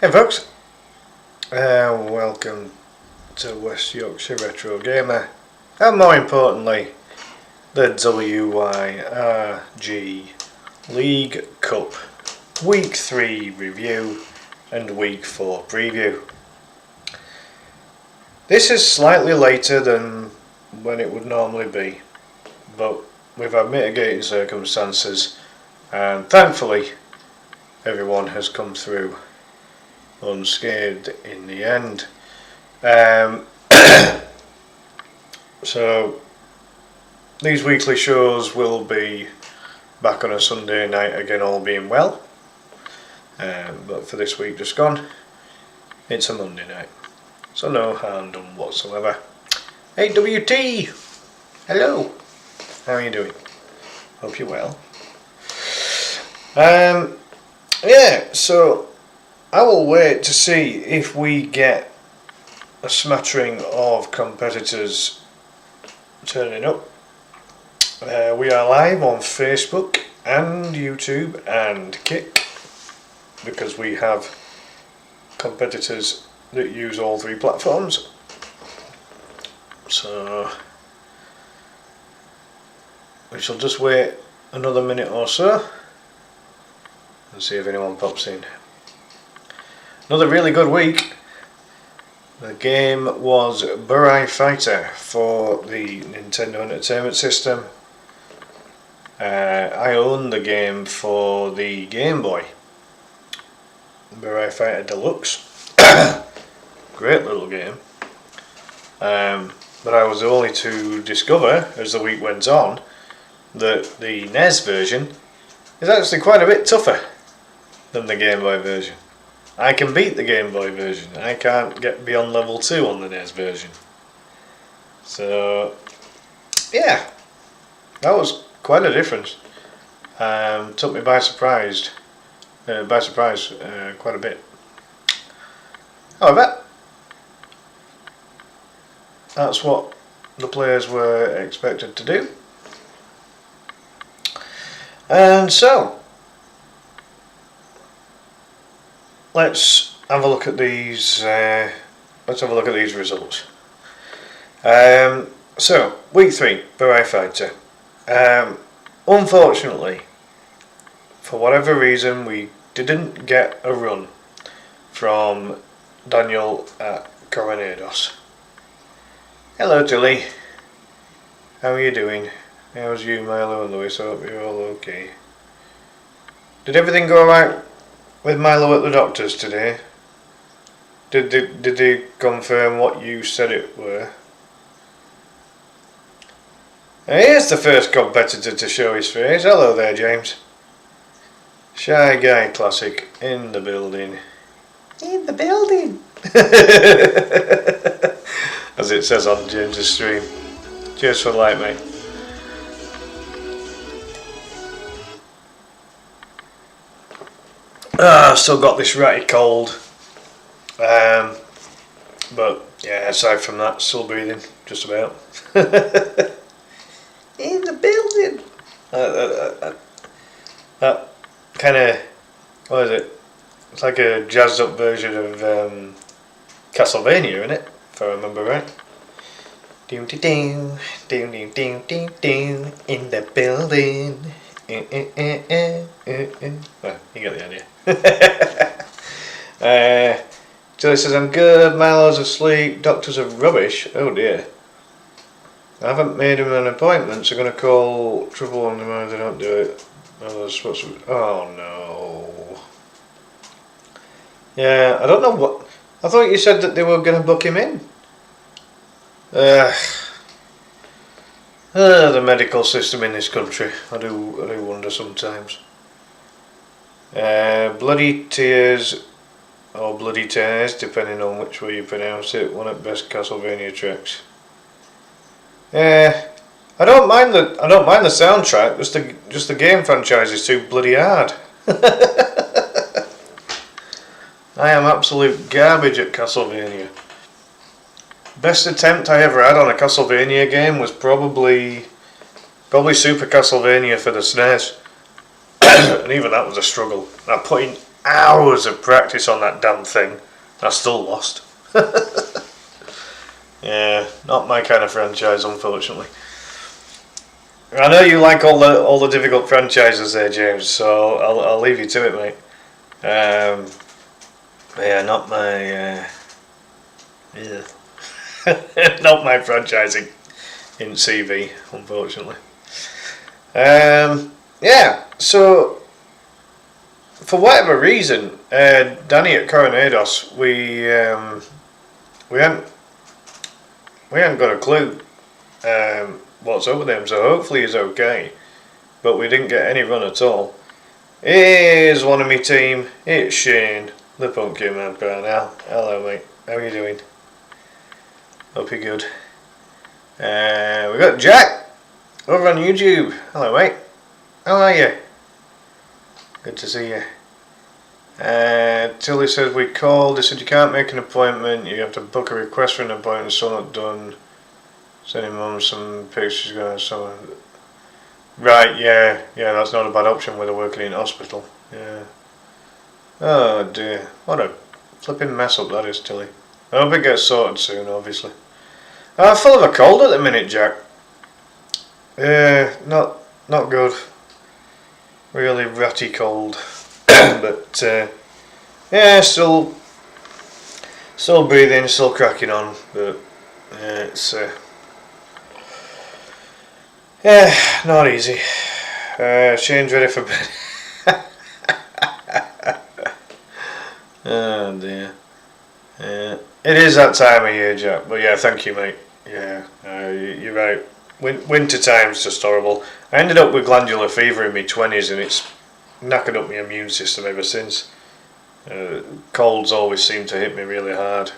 Hey folks, welcome to West Yorkshire Retro Gamer, and more importantly, the WYRG League Cup Week 3 review and Week 4 preview. This is slightly later than when it would normally be, but we've had mitigating circumstances, and thankfully everyone has come through unscathed in the end. So these weekly shows will be back on a Sunday night again, all being well, but for this week just gone, it's a Monday night, so no harm done whatsoever. Hey WT, hello, how are you doing? Hope you're well. Yeah, so I will wait to see if we get a smattering of competitors turning up. We are live on Facebook and YouTube and Kick, because we have competitors that use all three platforms. So we shall just wait another minute or so and see if anyone pops in. Another really good week. The game was Burai Fighter for the Nintendo Entertainment System. I own the game for the Game Boy. Burai Fighter Deluxe. Great little game. But I was the only to discover, as the week went on, that the NES version is actually quite a bit tougher than the Game Boy version. I can beat the Game Boy version, I can't get beyond level 2 on the NES version. So yeah, that was quite a difference. Took me by surprise quite a bit. However, that's what the players were expected to do. And so let's have a look at these. Results. So week 3, Burai Fighter. Unfortunately, for whatever reason, we didn't get a run from Daniel at Coronados. Hello Tilly, how are you doing? How's you, Milo and Lewis? I hope you're all okay. Did everything go alright with Milo at the doctor's today? Did they confirm what you said it were? Here's the first competitor to show his face. Hello there, James. Shy Guy Classic in the building. In the building! As it says on James's stream. Cheers for the light, mate. I've still got this ratty cold, but yeah, aside from that, still breathing, just about. In the building! That kind of, what is it? It's like a jazzed up version of Castlevania, isn't it? If I remember right. Doom de doom, doom doom doom doom doom, in the building. Well, you get the idea. Tilly says, I'm good, Milo's asleep, doctors are rubbish. Oh dear. I haven't made him an appointment, so I'm going to call trouble on them if they don't do it. Oh no. Yeah, I don't know what. I thought you said that they were going to book him in. The medical system in this country, I do wonder sometimes. Bloody Tears, or Bloody Tears, depending on which way you pronounce it, one of the best Castlevania tracks. I don't mind the soundtrack. Just the game franchise is too bloody hard. I am absolute garbage at Castlevania. Best attempt I ever had on a Castlevania game was probably Super Castlevania for the SNES. And even that was a struggle. I put in hours of practice on that damn thing. I still lost. Yeah, not my kind of franchise, unfortunately. I know you like all the difficult franchises there, James. So I'll leave you to it, mate. Yeah, not my yeah, not my franchising in CV, unfortunately. Yeah, so for whatever reason, Danny at Coronados, we hadn't got a clue what's up with him. So hopefully he's okay. But we didn't get any run at all. Here's one of my team. It's Shane, the Pumpkin Man now. Hello, mate. How are you doing? Hope you're good. We got Jack over on YouTube. Hello, mate. How are you? Good to see you. Tilly says we called. They said you can't make an appointment. You have to book a request for an appointment. Still not done. Sending mum some pictures going. So right, yeah, that's not a bad option with her working in hospital. Yeah. Oh dear, what a flipping mess up that is, Tilly. I hope it gets sorted soon, obviously. I'm full of a cold at the minute, Jack. Yeah, not good. Really ratty cold. But yeah, still breathing, still cracking on. But it's yeah, not easy. Shane's ready for bed. Oh dear. Yeah, it is that time of year, Jack. But yeah, thank you, mate. Yeah, you're right. Winter time's just horrible. I ended up with glandular fever in my 20s, and it's knackered up my immune system ever since. Colds always seem to hit me really hard.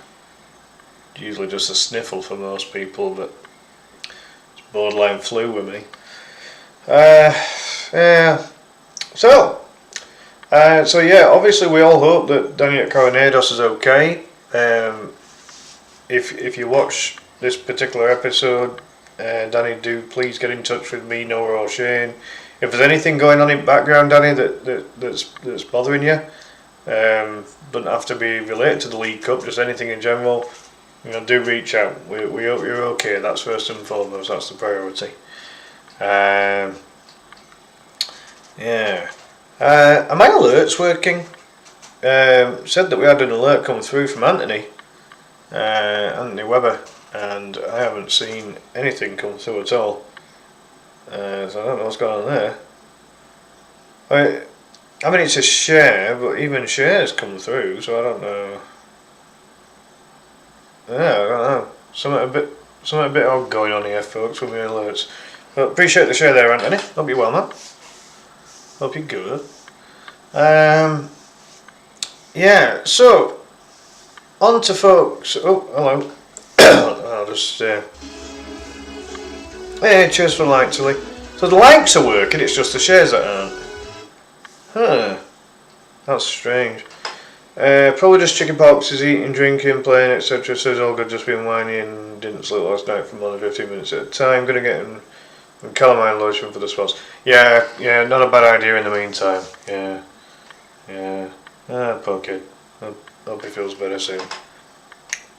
Usually just a sniffle for most people, but it's borderline flu with me. Yeah. So yeah, obviously we all hope that Danny at Coronados is okay. If you watch this particular episode, Danny, do please get in touch with me, Noah, or Shane. If there's anything going on in the background, Danny, that's bothering you, doesn't have to be related to the League Cup, just anything in general, do reach out. We hope you're okay. That's first and foremost. That's the priority. Yeah. Are my alerts working? Said that we had an alert come through from Anthony Webber, and I haven't seen anything come through at all. So I don't know what's going on there. I mean, it's a share, but even shares come through, so I don't know. Yeah, I don't know. Something a bit odd going on here, folks, with my alerts. But appreciate the share there, Anthony. Hope you're well, man. Hope you're good. Yeah, so on to folks. Oh, hello. I'll just hey, cheers for the like, Tilly. So the likes are working, it's just the shares that aren't. Huh. That's strange. Probably just chicken poxes, eating, drinking, playing, etc. Says all good, just been whining, didn't sleep last night for more than 15 minutes at a time. Gonna get him calamine lotion for the spots. Yeah, not a bad idea in the meantime. Yeah. Poor kid. Hope he feels better soon.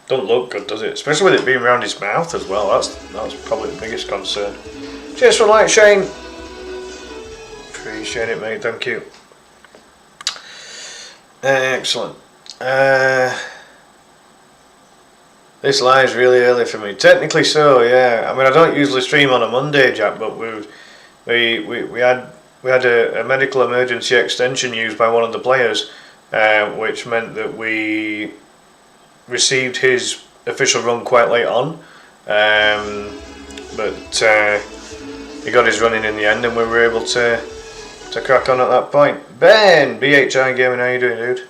Don't look good, does it? Especially with it being around his mouth as well. That's probably the biggest concern. Cheers for the like, Shane. Appreciate it, mate. Thank you. Excellent. This live's really early for me. Technically so, yeah. I mean, I don't usually stream on a Monday, Jack, but we had a medical emergency extension used by one of the players, which meant that we received his official run quite late on, but he got his running in the end, and we were able to crack on at that point. Ben, BHI Gaming, how you doing, dude?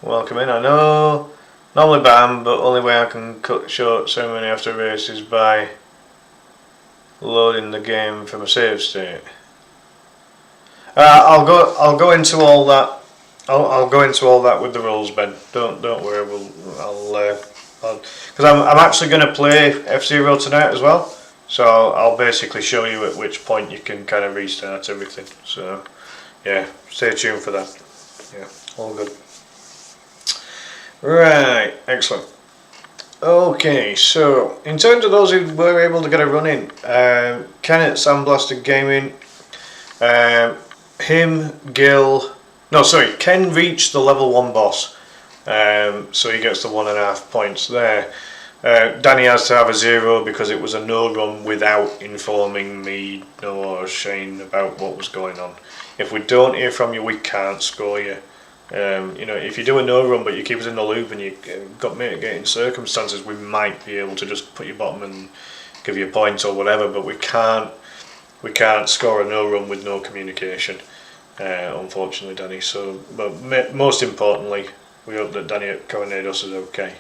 Welcome in. I know normally banned, but only way I can cut short so many after race is by loading the game from a save state. I'll go into all that. I'll go into all that with the rules, Ben. Don't worry. Because I'm actually going to play F-Zero tonight as well. So I'll basically show you at which point you can kind of restart everything. So yeah, stay tuned for that. Yeah, all good. Right, excellent. Okay, so in terms of those who were able to get a run in, Ken at Sandblasted Gaming, Ken reached the level 1 boss, so he gets the 1.5 points there. Danny has to have a 0 because it was a no run without informing me, Noah or Shane, about what was going on. If we don't hear from you, we can't score you. If you do a no run but you keep us in the loop and you've got mitigating circumstances, we might be able to just put you bottom and give you a point or whatever, but we can't score a no run with no communication, unfortunately, Danny. So, but most importantly, we hope that Danny at Coronados is okay.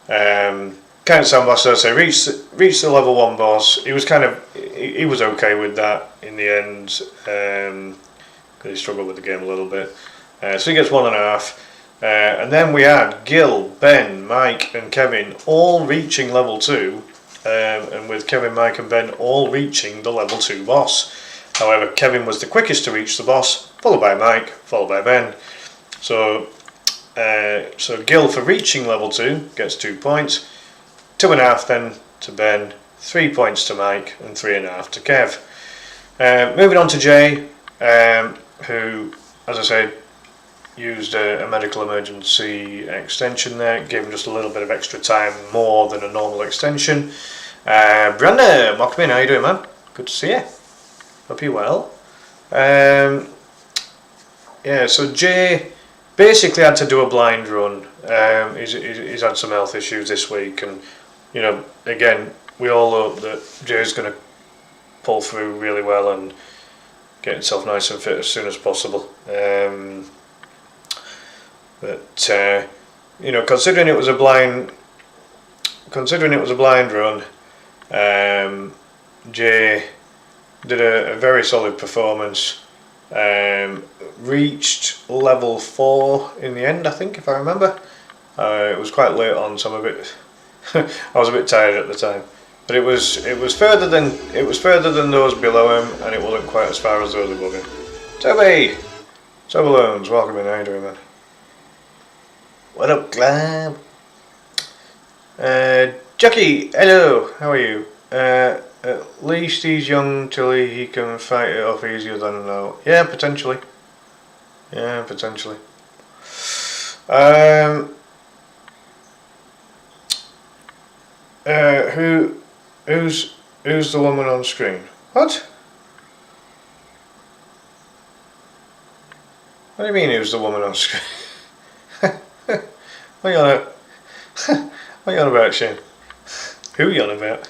Kind of Sandblaster, so reached the level 1 boss. He was okay with that in the end, because he struggled with the game a little bit. So he gets 1.5, and then we had Gil, Ben, Mike and Kevin all reaching level 2, and with Kevin, Mike and Ben all reaching the level 2 boss. However, Kevin was the quickest to reach the boss, followed by Mike, followed by Ben. So Gil for reaching level 2 gets 2 points, 2.5 then to Ben, 3 points to Mike and 3.5 to Kev. Moving on to Jay, who, as I said, used a medical emergency extension there, gave him just a little bit of extra time, more than a normal extension. Brandon, Mockman, how you doing, man? Good to see you. Hope you're well. So Jay basically had to do a blind run. He's had some health issues this week, and again, we all hope that Jay's going to pull through really well and get himself nice and fit as soon as possible. But considering it was a blind run, Jay did a very solid performance. Reached level 4 in the end, I think, if I remember. It was quite late on, so I'm a bit I was a bit tired at the time. But it was further than those below him, and it wasn't quite as far as those above him. Toby Loans, welcome in. How you doing, man? What up, Glab? Jackie, hello, how are you? At least he's young till he can fight it off easier than now. Yeah, potentially. Who's the woman on screen? What? What do you mean, who's the woman on screen? What are you on about, Shane? Who are you on about?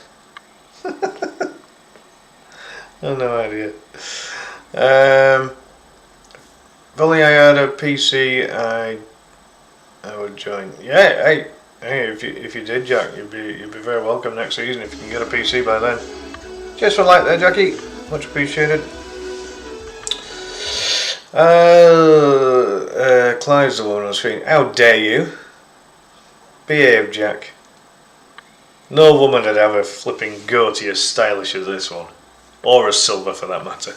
I have no idea. If only I had a PC, I would join. Yeah, hey, if you did, Jack, you'd be very welcome next season if you can get a PC by then. Just for like there, Jackie, much appreciated. Clive's the one on the screen. How dare you? Behave, Jack. No woman would ever flipping go to you as stylish as this one. Or as silver for that matter.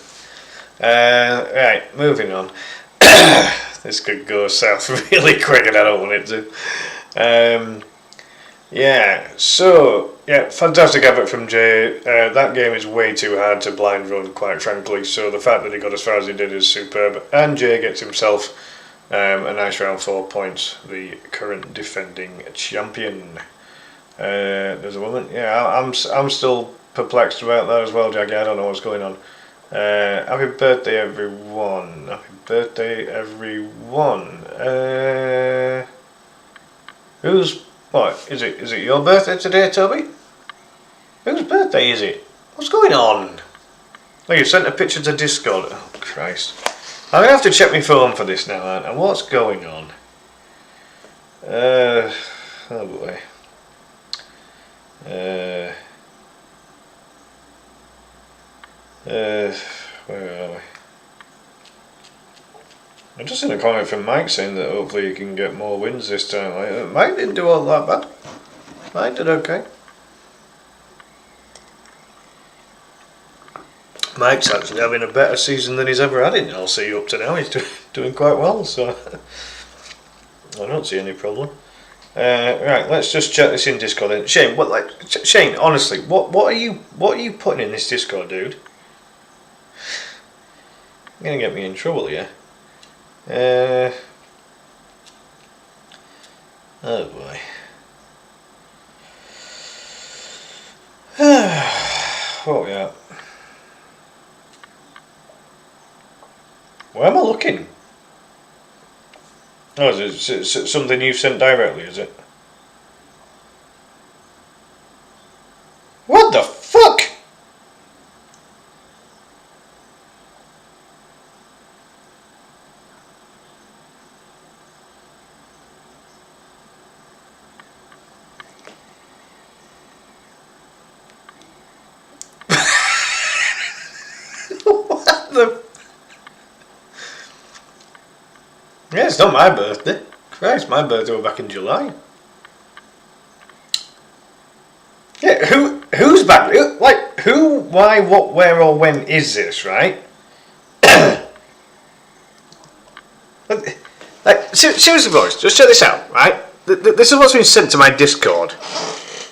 Right, moving on. This could go south really quick and I don't want it to. Fantastic effort from Jay. That game is way too hard to blind run, quite frankly, so the fact that he got as far as he did is superb. And Jay gets himself a nice round 4 points, the current defending champion. There's a woman. Yeah, I'm still perplexed about that as well, Jackie. I don't know what's going on. Happy birthday, everyone. Happy birthday, everyone. What is it? Is it your birthday today, Toby? Whose birthday is it? What's going on? Oh, you sent a picture to Discord. Oh Christ! I'm gonna have to check my phone for this now, aren't I? What's going on? Oh boy. Where are we? I just seen a comment from Mike saying that hopefully you can get more wins this time. Mike didn't do all that bad. Mike did okay. Mike's actually having a better season than he's ever had in LC up to now. He's doing quite well, so I don't see any problem. Right, let's just check this in Discord then. Shane, Shane, honestly, what are you putting in this Discord, dude? You're gonna get me in trouble here. Oh boy. What are we at? Where am I looking? Oh, is it something you've sent directly, is it? What the fuck? What the... Yeah, it's not my birthday. Christ, my birthday was back in July. Yeah, who's back? Who, why, what, where, or when is this, right? Seriously, boys, just check this out, right? This is what's been sent to my Discord.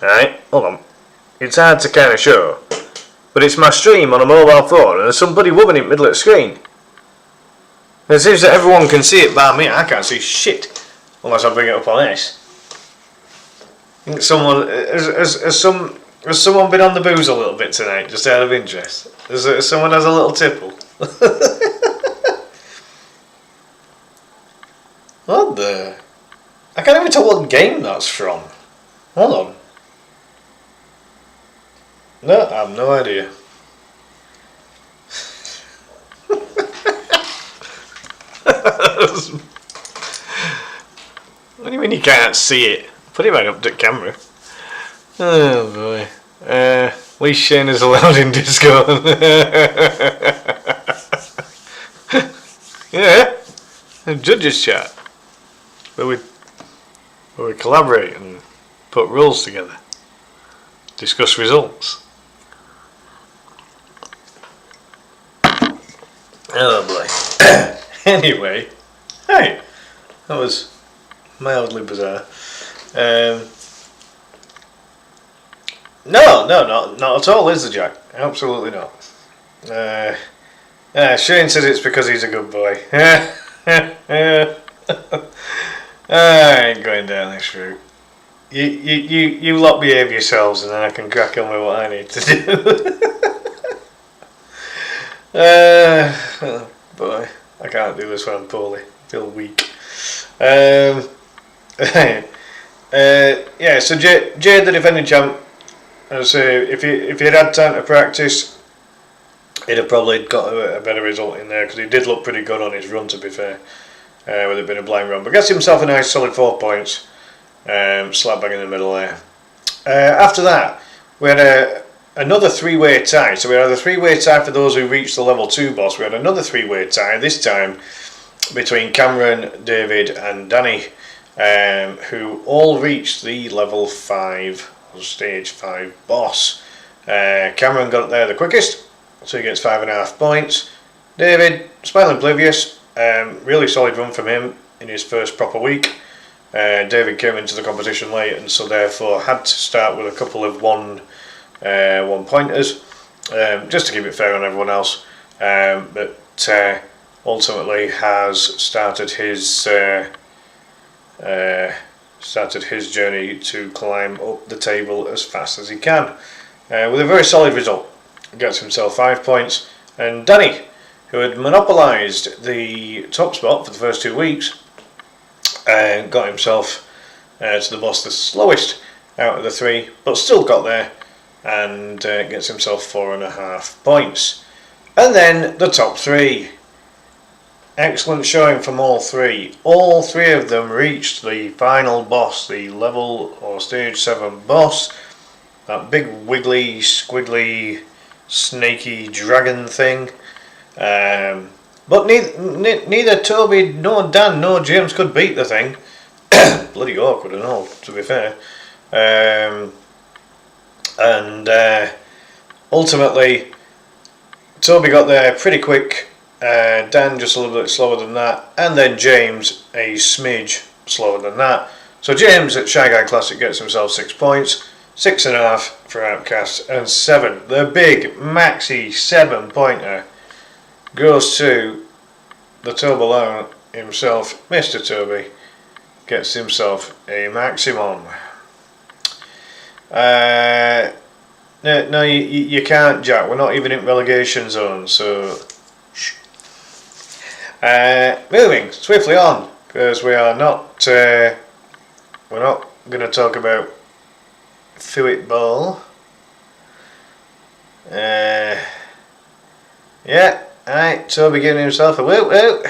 Right? Hold on. It's hard to kind of show. But it's my stream on a mobile phone, and there's some bloody woman in the middle of the screen. And it seems that everyone can see it bar me. I can't see shit unless I bring it up on this. I think someone has someone been on the booze a little bit tonight, just out of interest. Someone has a little tipple. What the? I can't even tell what game that's from. Hold on. No, I have no idea. What do you mean you can't see it? Put it right up to the camera. Oh boy. At least Shane is allowed in Discord. Yeah. A judges chat. Where we collaborate and put rules together. Discuss results. Oh boy. Anyway. Hey. That was mildly bizarre. No, not at all, is the Jack? Absolutely not. Shane says it's because he's a good boy. I ain't going down this route. You lot behave yourselves, and then I can crack on with what I need to do. Oh boy, I can't do this when I'm poorly. I feel weak. Yeah, so Jade, the defending champ, I say if he had time to practice, he'd have probably got a better result in there, because he did look pretty good on his run, to be fair, with it being a blind run. But gets himself a nice solid 4 points, slap bang in the middle there. After that, we had another 3-way tie. So we had a 3-way tie for those who reached the level 2 boss. We had another 3-way tie, this time between Cameron, David and Danny, who all reached the level 5, or stage 5 boss. Cameron got up there the quickest, so he gets 5.5 points. David, smiling oblivious, really solid run from him in his first proper week. David came into the competition late, and so therefore had to start with a couple of one pointers, just to keep it fair on everyone else. But ultimately has started his journey to climb up the table as fast as he can, with a very solid result. Gets himself 5 points, and Danny, who had monopolised the top spot for the first 2 weeks, got himself to the boss the slowest out of the 3, but still got there, and gets himself 4.5 points. And then the top 3. Excellent showing from all 3. All 3 of them reached the final boss, the level or stage 7 boss. That big wiggly, squiggly, snaky dragon thing. But neither Toby, nor Dan, nor James could beat the thing. Bloody awkward and all, to be fair. Ultimately, Toby got there pretty quick. Dan just a little bit slower than that, and then James a smidge slower than that. So James at Shy Guy Classic gets himself 6 points, 6.5 for Outcast, and 7. The big maxi 7-pointer goes to the Toblerone himself, Mr. Toby, gets himself a maximum. No, you can't, Jack. We're not even in relegation zone, so shh. Moving swiftly on, because we're not going to talk about Thuit Ball. Yeah, alright, Toby giving himself a whoop whoop.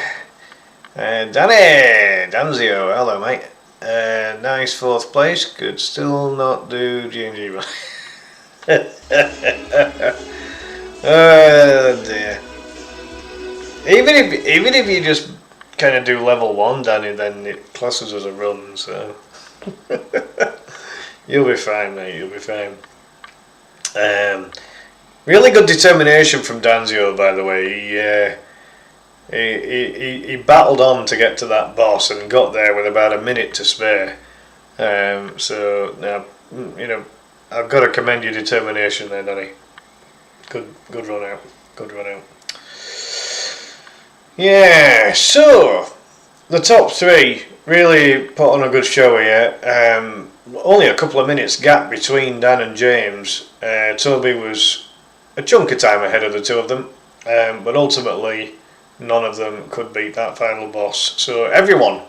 Danzio, hello mate. Nice 4th place, could still not do G&G. Oh dear. Even if you just kind of do level 1, Danny, then it classes as a run, so you'll be fine, mate. You'll be fine. Really good determination from Danzio, by the way. He battled on to get to that boss and got there with about a minute to spare. So now, you know, I've got to commend your determination there, Danny. Good run out. Good run out. Yeah, so the top 3 really put on a good show here. Only a couple of minutes gap between Dan and James. Toby was a chunk of time ahead of the two of them, but ultimately none of them could beat that final boss. So everyone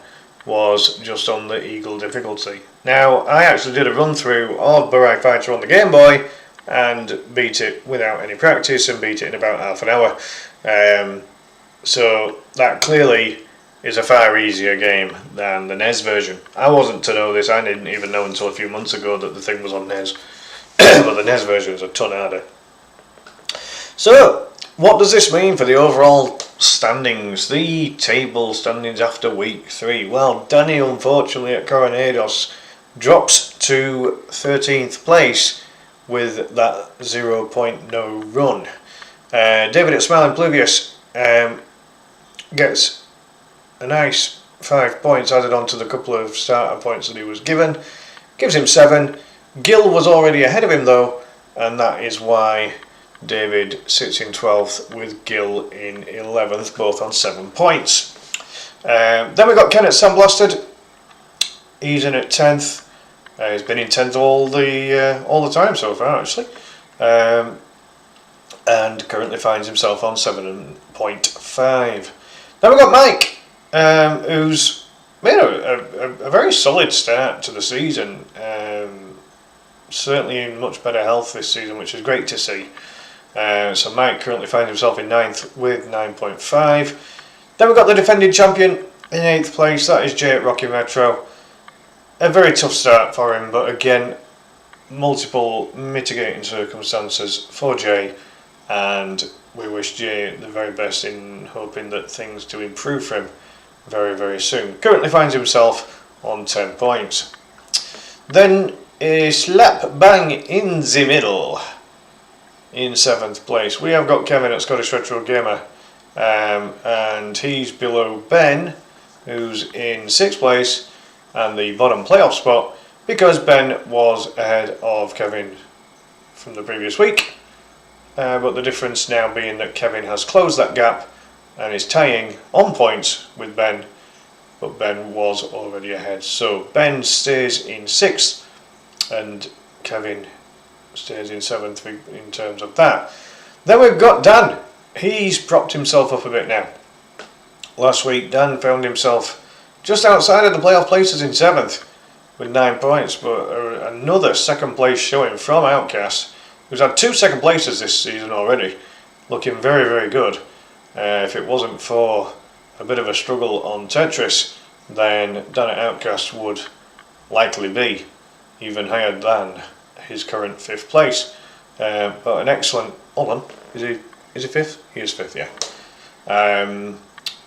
was just on the Eagle difficulty. Now, I actually did a run through of Burai Fighter on the Game Boy and beat it without any practice and beat it in about half an hour. So that clearly is a far easier game than the NES version. I wasn't to know this, I didn't even know until a few months ago that the thing was on NES. But the NES version is a ton harder. So, what does this mean for the overall standings? The table standings after week 3. Well, Danny, unfortunately, at Coronados drops to 13th place with that 0.0 run. David at Smiling Pluvius gets a nice 5 points added on to the couple of starter points that he was given. Gives him 7. Gil was already ahead of him though, and that is why David sits in 12th with Gil in 11th, both on 7 points. Then we've got Ken at Sandblasted. He's in at 10th. He's been in 10th all the time so far, actually. And currently finds himself on 7.5. Then we've got Mike, who's made a very solid start to the season. Certainly in much better health this season, which is great to see. So Mike currently finds himself in 9th with 9.5. Then we've got the defending champion in 8th place, that is Jay at Rocky Metro. A very tough start for him, but again, multiple mitigating circumstances for Jay, and we wish Jay the very best in hoping that things do improve for him very, very soon. Currently finds himself on 10 points. Then a slap bang in the middle in 7th place. We have got Kevin at Scottish Retro Gamer, and he's below Ben, who's in 6th place and the bottom playoff spot, because Ben was ahead of Kevin from the previous week, but the difference now being that Kevin has closed that gap and is tying on points with Ben, but Ben was already ahead. So Ben stays in 6th and Kevin stays in 7th in terms of that. Then we've got Dan. He's propped himself up a bit now. Last week Dan found himself just outside of the playoff places in 7th with 9 points, but another 2nd place showing from Outcast, who's had 2 2nd places this season already, looking very, very good. If it wasn't for a bit of a struggle on Tetris, then Dan at Outcast would likely be even higher than his current 5th place. But an excellent, hold on, is he 5th? He is 5th, yeah.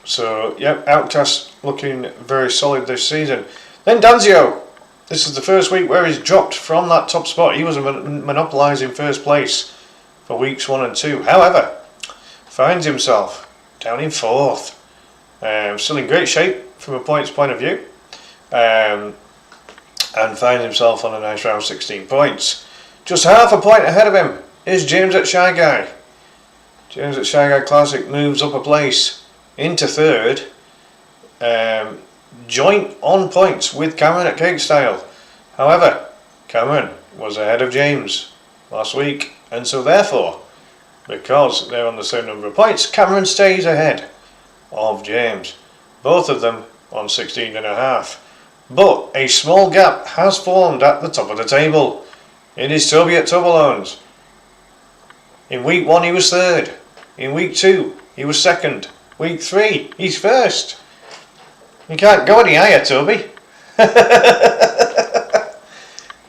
So, yeah, Outcast looking very solid this season. Then Danzio. This is the first week where he's dropped from that top spot. He was monopolising 1st place for weeks 1 and 2. However, finds himself down in 4th. Still in great shape from a points point of view. and finds himself on a nice round 16 points. Just half a point ahead of him is James at Shy Guy. James at Shy Guy Classic moves up a place into third, joint on points with Cameron at Cake Style. However, Cameron was ahead of James last week, and so therefore, because they're on the same number of points, Cameron stays ahead of James. Both of them on 16.5. But a small gap has formed at the top of the table. It is Toby at Toblerones. In week 1 he was third. In week 2 he was second. Week 3 he's first. You can't go any higher, Toby.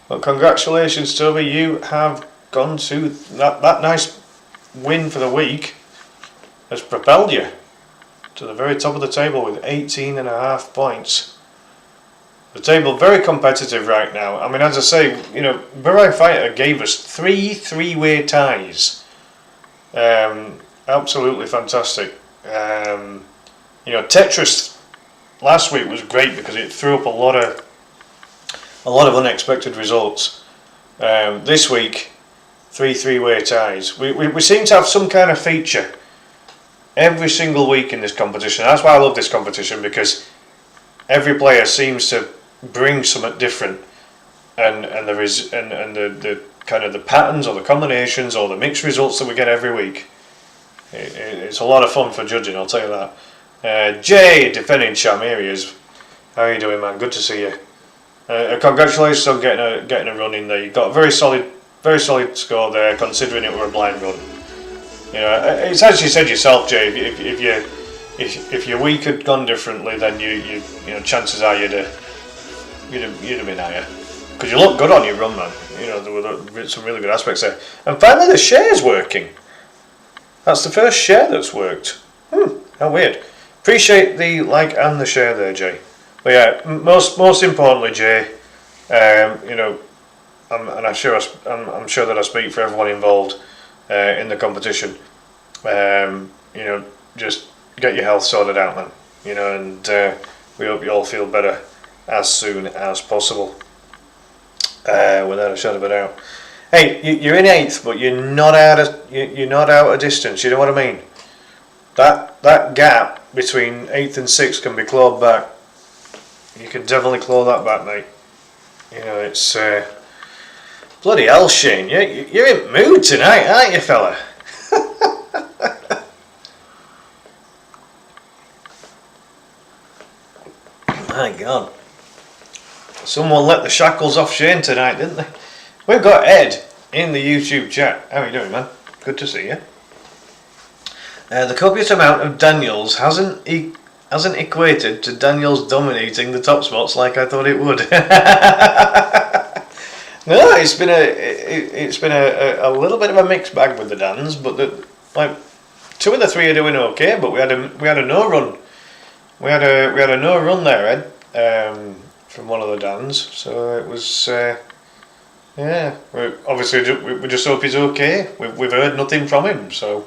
Well, congratulations, Toby. You have gone to that nice win for the week has propelled you to the very top of the table with 18.5 points. The table very competitive right now. I mean, as I say, you know, Burai Fighter gave us 3 three-way ties. Absolutely fantastic. You know, Tetris last week was great because it threw up a lot of unexpected results. This week, 3 three-way ties. We seem to have some kind of feature every single week in this competition. That's why I love this competition, because every player seems to bring something different, and the kind of the patterns or the combinations or the mixed results that we get every week. It's a lot of fun for judging, I'll tell you that. Jay, defending champ, here he is. How are you doing, man? Good to see you. Congratulations on getting a run in there. You got a very solid score there, considering it were a blind run. You know, it's as you said yourself, Jay. If your week had gone differently, then you know, chances are you'd have been higher. Because you look good on your run, man. You know, there were some really good aspects there. And finally, the share's working. That's the first share that's worked. How weird. Appreciate the like and the share there, Jay. But yeah, most importantly, Jay, you know, I'm sure that I speak for everyone involved in the competition. You know, just get your health sorted out, man. You know, and we hope you all feel better as soon as possible, without a shadow of a doubt. Hey, you're in 8th, but you're not out of distance. You know what I mean? That gap between 8th and 6th can be clawed back. You can definitely claw that back, mate. You know, it's bloody hell, Shane. You're in mood tonight, aren't you, fella? My God. Someone let the shackles off Shane tonight, didn't they? We've got Ed in the YouTube chat. How are you doing, man? Good to see you. The copious amount of Daniels hasn't equated to Daniels dominating the top spots like I thought it would. No, it's been a little bit of a mixed bag with the Dans, but like 2 of the 3 are doing okay. But we had a no run. We had a no run there, Ed, from one of the Dans. So it was. Yeah, we just hope he's okay. We've heard nothing from him, so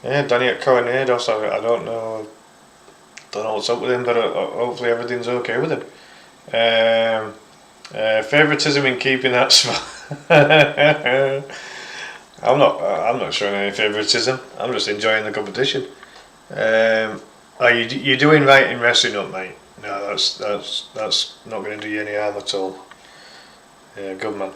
yeah, Danny at Coronados, I don't know what's up with him, but hopefully everything's okay with him. Favouritism in keeping that spot. I'm not showing any favouritism. I'm just enjoying the competition. Are you doing right in resting up, mate? No, that's not going to do you any harm at all. Yeah, good man.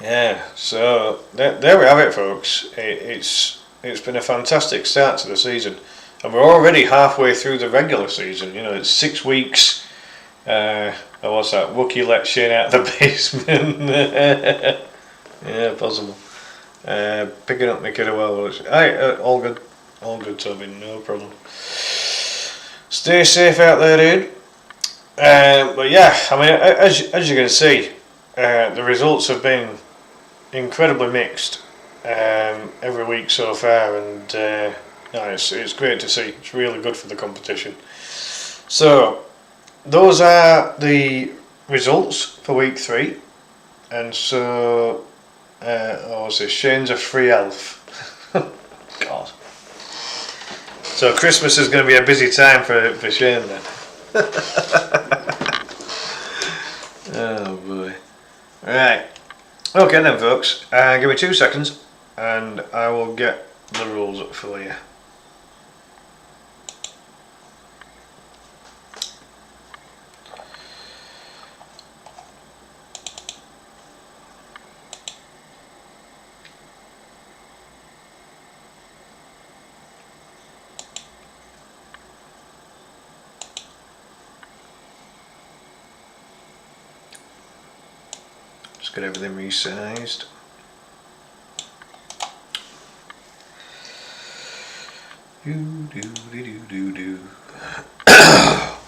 Yeah, so there we have it, folks. It's been a fantastic start to the season, and we're already halfway through the regular season. You know, it's 6 weeks. What's that? Wookie let Shane out of the basement. Yeah, possible. Picking up my kid well. All good, Toby. No problem. Stay safe out there, dude. But yeah, I mean, as you can see, the results have been incredibly mixed every week so far, and it's great to see. It's really good for the competition. So those are the results for week 3, and so what's this? Shane's a free elf. God. So Christmas is going to be a busy time for Shane then. Oh boy. Right. Okay then folks, give me 2 seconds and I will get the rules up for you. Just get everything resized.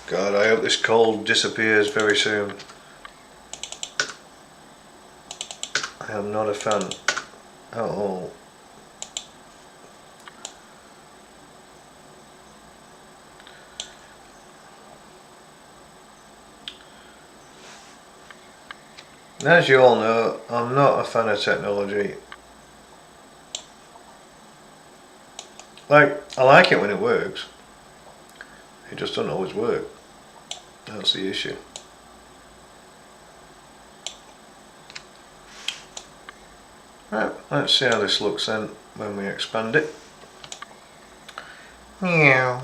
God, I hope this cold disappears very soon. I am not a fan at all. As you all know, I'm not a fan of technology. Like, I like it when it works. It just doesn't always work. That's the issue. Right, let's see how this looks then when we expand it. Meow.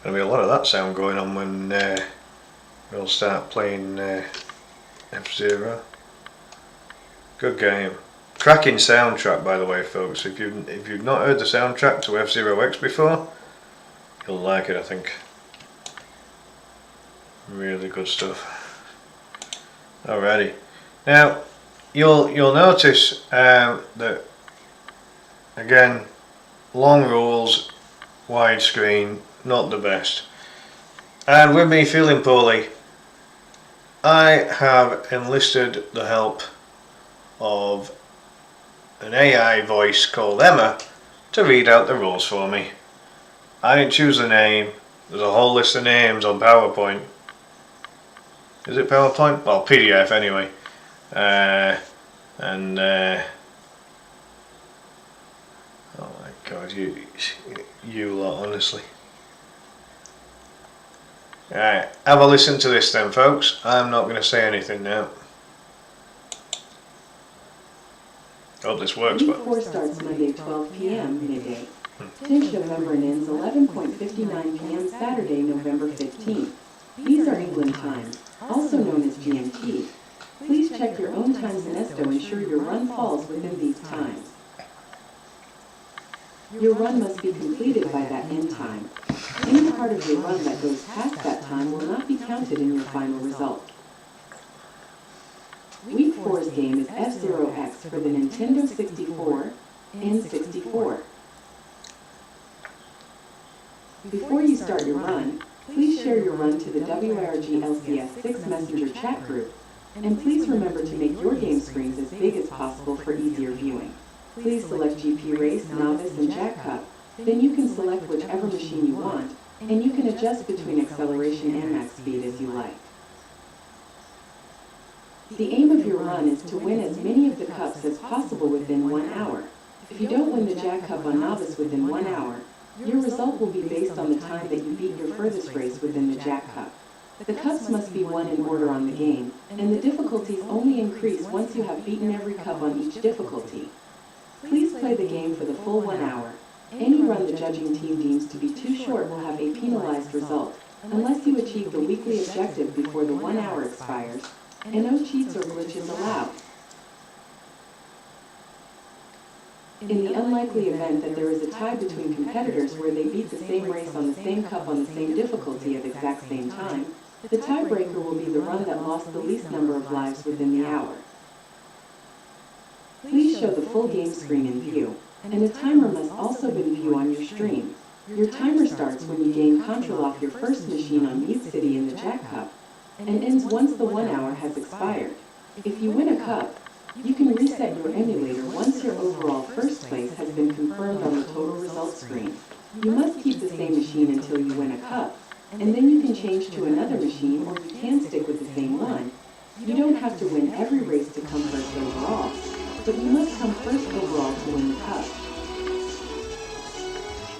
There'll be a lot of that sound going on when we'll start playing F-Zero. Good game. Cracking soundtrack, by the way, folks. If you've not heard the soundtrack to F-Zero X before, you'll like it, I think. Really good stuff. Alrighty. Now, you'll notice that again, long rules, widescreen, not the best. And with me feeling poorly, I have enlisted the help of an AI voice called Emma to read out the rules for me. I didn't choose the name. There's a whole list of names on PowerPoint. Is it PowerPoint? Well, PDF anyway. Oh my God, you lot, honestly. Alright, have a listen to this then, folks. I'm not going to say anything now. Hope this works. Week 4 starts Monday 12 p.m. midday. 10th November and ends 11:59 p.m. Saturday, November 15th. These are England times, also known as GMT. Please check your own times in EST to ensure your run falls within these times. Your run must be completed by that end time. Any part of your run that goes past that time will not be counted in your final result. Week 4's game is F-Zero X for the Nintendo 64, N64. Before you start your run, please share your run to the Wyrg LCS6 Messenger chat group, and please remember to make your game screens as big as possible for easier viewing. Please select GP Race, Novice, and Jack Cup, then you can select whichever machine you want, and you can adjust between acceleration and max speed as you like. The aim of your run is to win as many of the cups as possible within 1 hour. If you don't win the Jack Cup on Novice within 1 hour, your result will be based on the time that you beat your furthest race within the Jack Cup. The cups must be won in order on the game, and the difficulties only increase once you have beaten every cup on each difficulty. Please play the game for the full 1 hour. Any run the judging team deems to be too short will have a penalized result, unless you achieve the weekly objective before the 1 hour expires, and no cheats or glitches allowed. In the unlikely event that there is a tie between competitors where they beat the same race on the same cup on the same difficulty at the exact same time, the tiebreaker will be the run that lost the least number of lives within the hour. Please show the full game screen in view, and a timer must also be in view on your stream. Your timer starts when you gain control off your first machine on Mute City in the Jack Cup, and ends once the 1 hour has expired. If you win a cup, you can reset your emulator once your overall first place has been confirmed on the total results screen. You must keep the same machine until you win a cup, and then you can change to another machine, or you can stick with the same one. You don't have to win every race to come first overall, but you must come first overall to win the cup.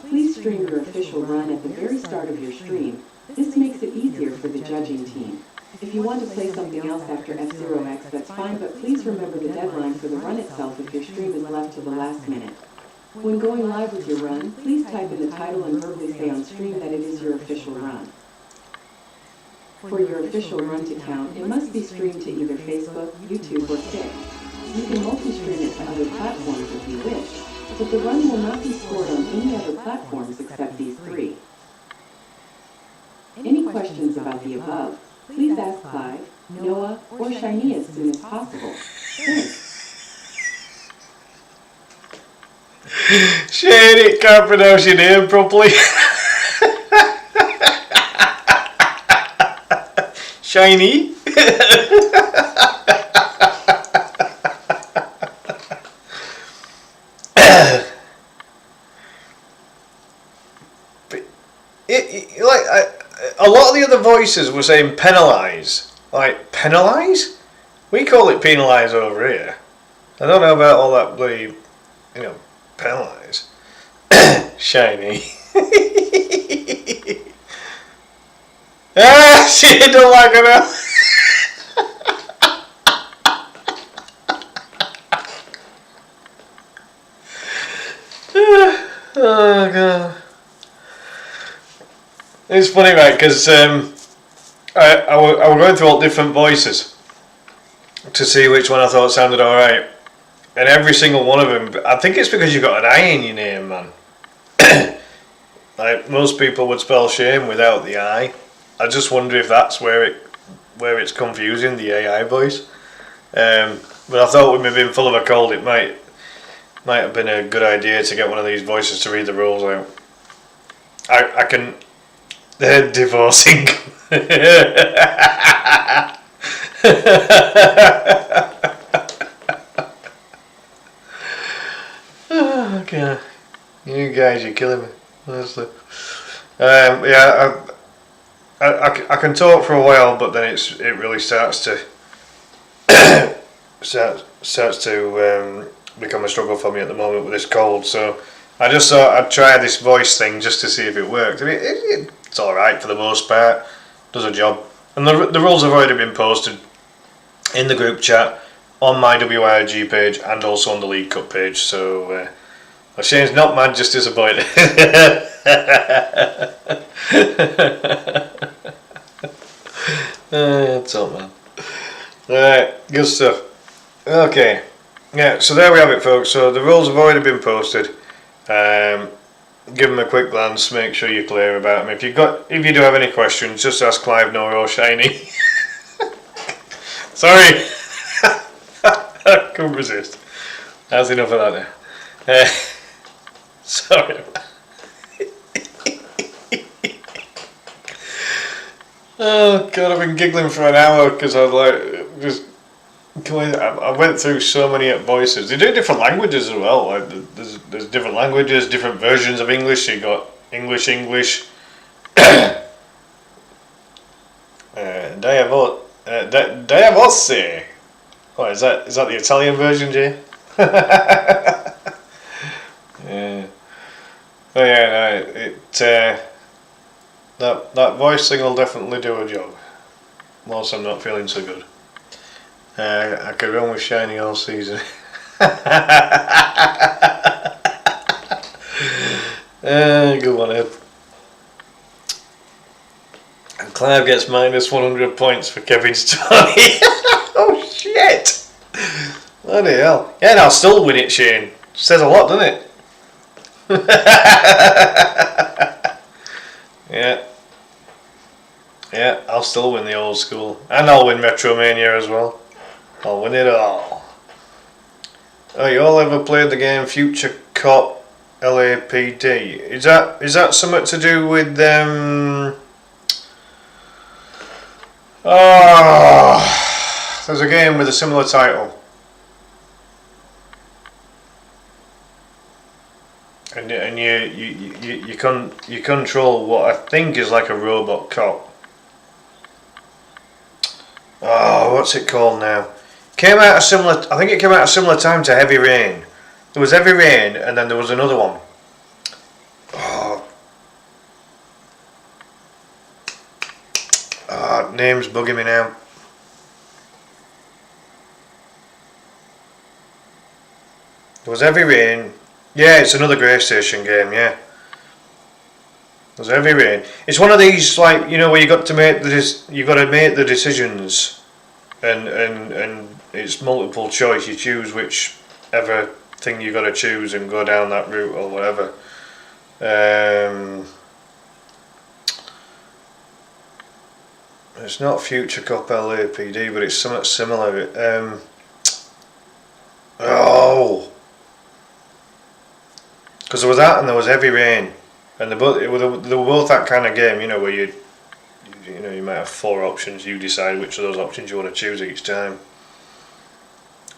Please stream your official run at the very start of your stream. This makes it easier for the judging team. If you want to play something else after F0X, that's fine, but please remember the deadline for the run itself if your stream is left to the last minute. When going live with your run, please type in the title and verbally say on stream that it is your official run. For your official run to count, it must be streamed to either Facebook, YouTube, or Kick. You can multi-stream it to other platforms if you wish, but the run will not be scored on any other platforms except these three. Any questions about the above, please ask Clive, Noah, or Shiny as soon as possible. Thanks. Shiny can't pronounce your name properly. Shiny. A lot of the other voices were saying penalise. Like, penalise? We call it penalise over here. I don't know about all that bloody, penalise. Shiny. Ah, she don't like it now. Oh god. It's funny, right, because I was going through all different voices to see which one I thought sounded alright. And every single one of them, I think it's because you've got an I in your name, man. Like, most people would spell shame without the I. I just wonder if that's where it's confusing, the AI voice. But I thought with me being full of a cold, it might have been a good idea to get one of these voices to read the rules out. I can... They're divorcing. Oh, okay. You guys, you're killing me, honestly. Yeah, I can talk for a while, but then it really starts to become a struggle for me at the moment with this cold. So I just thought I'd try this voice thing just to see if it worked. I mean, it's all right for the most part. Does a job, and the rules have already been posted in the group chat, on my WIRG page, and also on the League Cup page. So Shane's not mad, just disappointed. It's all man. Right, good stuff. Okay, yeah. So there we have it, folks. So the rules have already been posted. Give them a quick glance. Make sure you're clear about them. If you do have any questions, just ask Clive, Noah, or Shiny. Sorry. I couldn't resist. That's enough of that now. Sorry. Oh god, I've been giggling for an hour because I went through so many voices. They do different languages as well. Like there's different languages, different versions of English. So you got English. Diavoce. What is that? Is that the Italian version, Jay? Yeah. Oh yeah, no, that voice thing will definitely do a job. Whilst I'm not feeling so good. I could run with Shiny all season. Good one, Ed. And Clive gets minus 100 points for Kevin's Tony. Oh shit! Bloody hell. Yeah, and I'll still win it, Shane. Says a lot, doesn't it? Yeah, I'll still win the old school. And I'll win Retromania as well. I'll win it all. Oh, you all ever played the game Future Cop LAPD? Is that something to do with there's a game with a similar title. And you control what I think is like a robot cop. Oh, what's it called now? Came out I think it came out at a similar time to Heavy Rain. There was Heavy Rain, and then there was another one. Oh, name's bugging me now. There was Heavy Rain. Yeah, it's another Grey Station game, yeah. There's Heavy Rain. It's one of these, like, you know, where you got to make the decisions, and it's multiple choice. You choose whichever thing you got to choose and go down that route or whatever. It's not Future Cop LAPD, but it's somewhat similar. Because there was that and there was Heavy Rain, and they were both that kind of game, you know, where you might have 4 options. You decide which of those options you want to choose each time.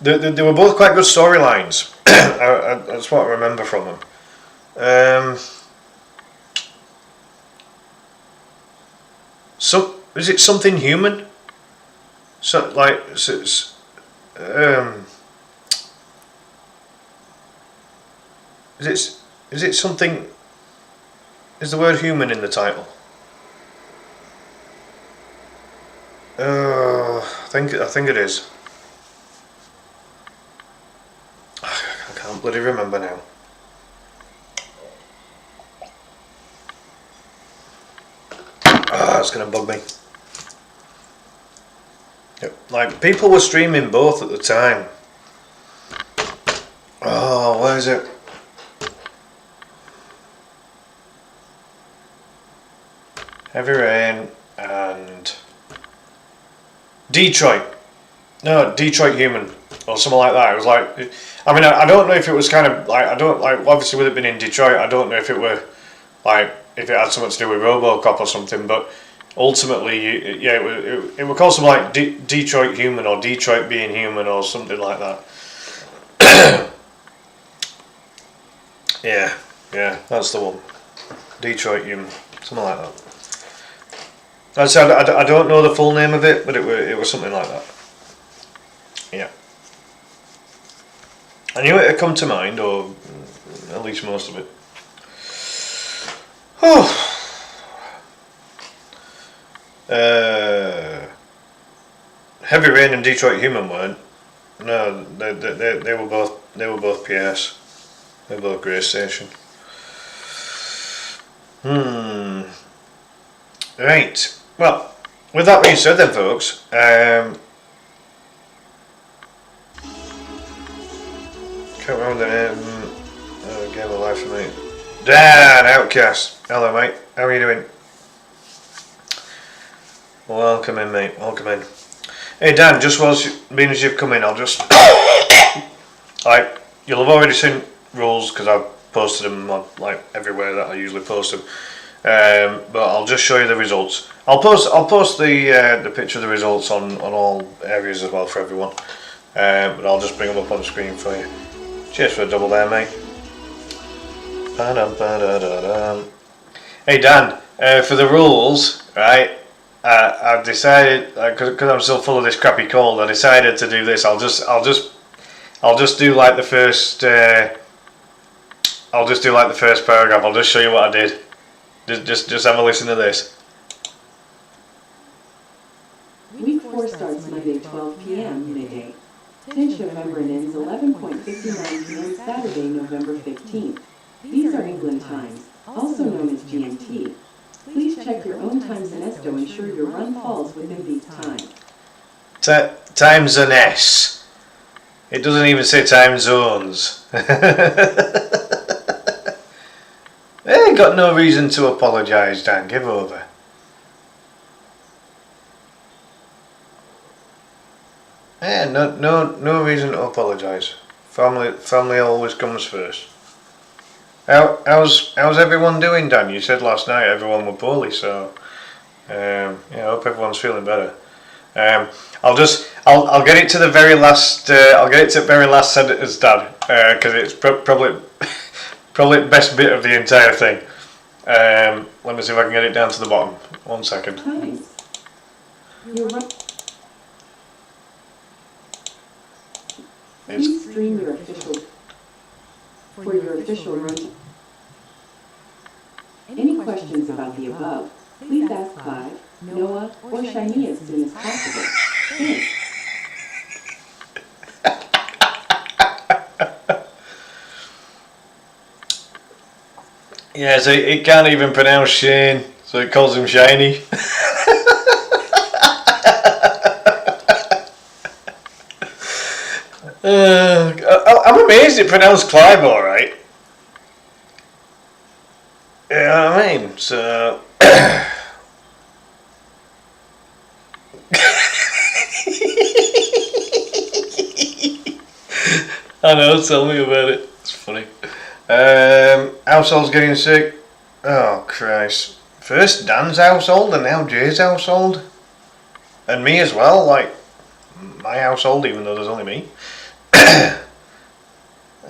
They were both quite good storylines. That's what I remember from them. Is it Something Human? So like it's Is it something? Is the word human in the title? I think it is. I can't bloody remember now. It's gonna bug me. Yep. Like, people were streaming both at the time. Oh, where is it? Heavy Rain and Detroit. No, Detroit Human or something like that. It was like, I mean, I don't know if it was kind of like, obviously with it being in Detroit, I don't know if it were like, if it had something to do with RoboCop or something, but ultimately, it would call something like Detroit Human or Detroit Being Human or something like that. yeah, that's the one. Detroit Human, something like that. I said I don't know the full name of it, but it was something like that. Yeah. I knew it had come to mind, or at least most of it. Heavy Rain and Detroit Human weren't. No, they were both PS. They were both Grey Station. Right. Well, with that being said then, folks, can't remember the name. Game of Life for me. Dan Outcast. Hello, mate. How are you doing? Welcome in, mate. Welcome in. Hey, Dan. Just being as you've come in, I'll just you'll have already seen rules because I've posted them on everywhere that I usually post them. But I'll just show you the results. I'll post the picture of the results on all areas as well for everyone. But I'll just bring them up on the screen for you. Cheers for a double there, mate. Hey Dan, for the rules, right? I've decided, because I'm still full of this crappy cold, I decided to do this. I'll just do like the first. I'll just do like the first paragraph. I'll just show you what I did. Just have a listen to this. Week 4 starts Monday 12 p.m. midday. 10th November and ends 11:59 p.m. Saturday, November 15th. These are England times, also known as GMT. Please check your own time Zenesto. Ensure your run falls within these times. Times an S. It doesn't even say time zones. Hey, got no reason to apologise, Dan. Give over. Yeah, no reason to apologise. Family always comes first. How's everyone doing, Dan? You said last night everyone were poorly, so I hope everyone's feeling better. I'll get it to the very last. I'll get it to the very last sentence, Dan, because it's probably the best bit of the entire thing. Let me see if I can get it down to the bottom. 1 second. Times. You're right. Please stream your official run. Any questions about the above, please ask Clive, Noah, or shiny as soon as possible. Thanks. Yeah, so it can't even pronounce Shane, so it calls him Shiny. I'm amazed it pronounced Clive alright. You know what I mean? So. I know, tell me about it. It's funny. Household's getting sick. Oh, Christ. First Dan's household and now Jay's household. And me as well, like, my household, even though there's only me.